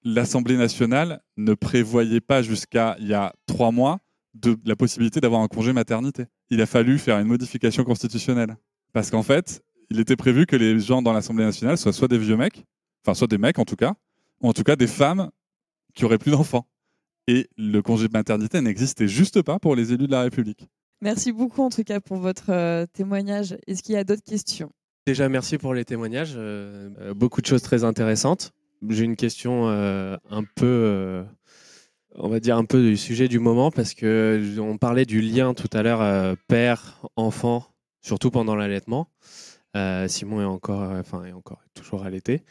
l'Assemblée nationale ne prévoyait pas jusqu'à il y a 3 mois de la possibilité d'avoir un congé maternité. Il a fallu faire une modification constitutionnelle. Parce qu'en fait, il était prévu que les gens dans l'Assemblée nationale soient soit des vieux mecs, enfin soit des mecs en tout cas, ou en tout cas des femmes qui auraient plus d'enfants. Et le congé de maternité n'existait juste pas pour les élus de la République. Merci beaucoup en tout cas pour votre témoignage. Est-ce qu'il y a d'autres questions ? Déjà, merci pour les témoignages. Beaucoup de choses très intéressantes. J'ai une question un peu... on va dire un peu du sujet du moment parce que on parlait du lien tout à l'heure père-enfant, surtout pendant l'allaitement. Simon est encore toujours allaité.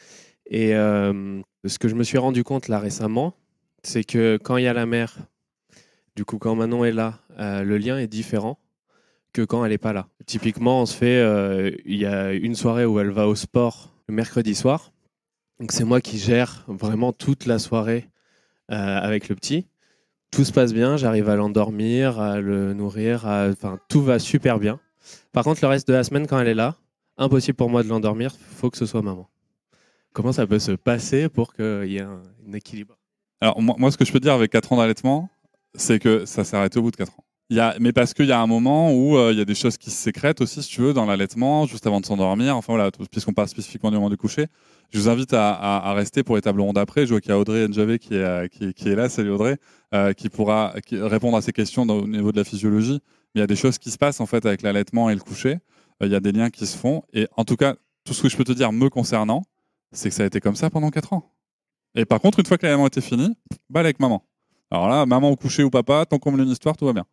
Et ce que je me suis rendu compte là récemment, c'est que quand il y a la mère, du coup quand Manon est là, le lien est différent que quand elle n'est pas là. Typiquement, on se fait, il y a une soirée où elle va au sport le mercredi soir. Donc c'est moi qui gère vraiment toute la soirée avec le petit. Tout se passe bien, j'arrive à l'endormir, à le nourrir, tout va super bien. Par contre, le reste de la semaine, quand elle est là, impossible pour moi de l'endormir, il faut que ce soit maman. Comment ça peut se passer pour qu'il y ait un équilibre ? Alors moi, ce que je peux dire avec 4 ans d'allaitement, c'est que ça s'est arrêté au bout de 4 ans. Mais parce qu'il y a un moment où il y a des choses qui se sécrètent aussi, si tu veux, dans l'allaitement, juste avant de s'endormir. Enfin voilà, puisqu'on parle spécifiquement du moment du coucher. Je vous invite à rester pour les tables rondes après. Je vois qu'il y a Audrey Njavé qui est là. Salut Audrey, qui pourra répondre à ces questions au niveau de la physiologie. Mais il y a des choses qui se passent en fait avec l'allaitement et le coucher. Il y a des liens qui se font. Et en tout cas, tout ce que je peux te dire me concernant, c'est que ça a été comme ça pendant 4 ans. Et par contre, une fois que l'allaitement était fini, balle avec maman. Alors là, maman au coucher ou papa, tant qu'on me lit une histoire, tout va bien.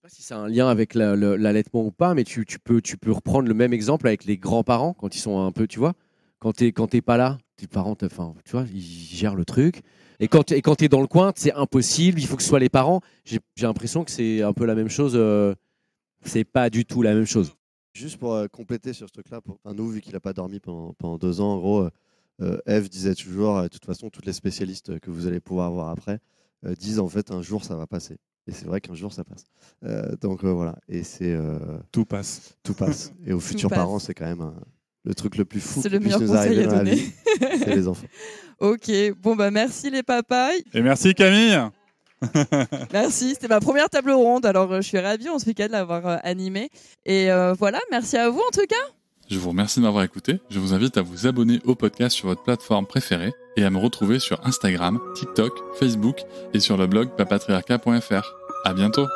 sais pas si c'est un lien avec l'allaitement ou pas, mais tu peux reprendre le même exemple avec les grands-parents quand ils sont un peu, tu vois, quand t'es pas là, tes parents, enfin, tu vois, ils gèrent le truc. Et quand t'es dans le coin, c'est impossible. Il faut que ce soit les parents. J'ai l'impression que c'est un peu la même chose. C'est pas du tout la même chose. Juste pour compléter sur ce truc-là, nous, vu qu'il n'a pas dormi pendant 2 ans, en gros, Eve disait toujours, de toute façon, toutes les spécialistes que vous allez pouvoir voir après disent en fait un jour ça va passer. Et c'est vrai qu'un jour ça passe. Donc voilà. Et c'est Tout passe. tout passe. Et aux futurs passe. parents, c'est quand même le truc le plus fou C'est qui le puisse meilleur nous conseil arriver à dans la donner. vie. C'est les enfants. Ok, bon bah merci les papas. Et merci Camille. Merci, c'était ma première table ronde, alors je suis ravie en ce week-end de l'avoir animée. Et voilà, merci à vous en tout cas. Je vous remercie de m'avoir écouté. Je vous invite à vous abonner au podcast sur votre plateforme préférée et à me retrouver sur Instagram, TikTok, Facebook et sur le blog papatriarca.fr. À bientôt.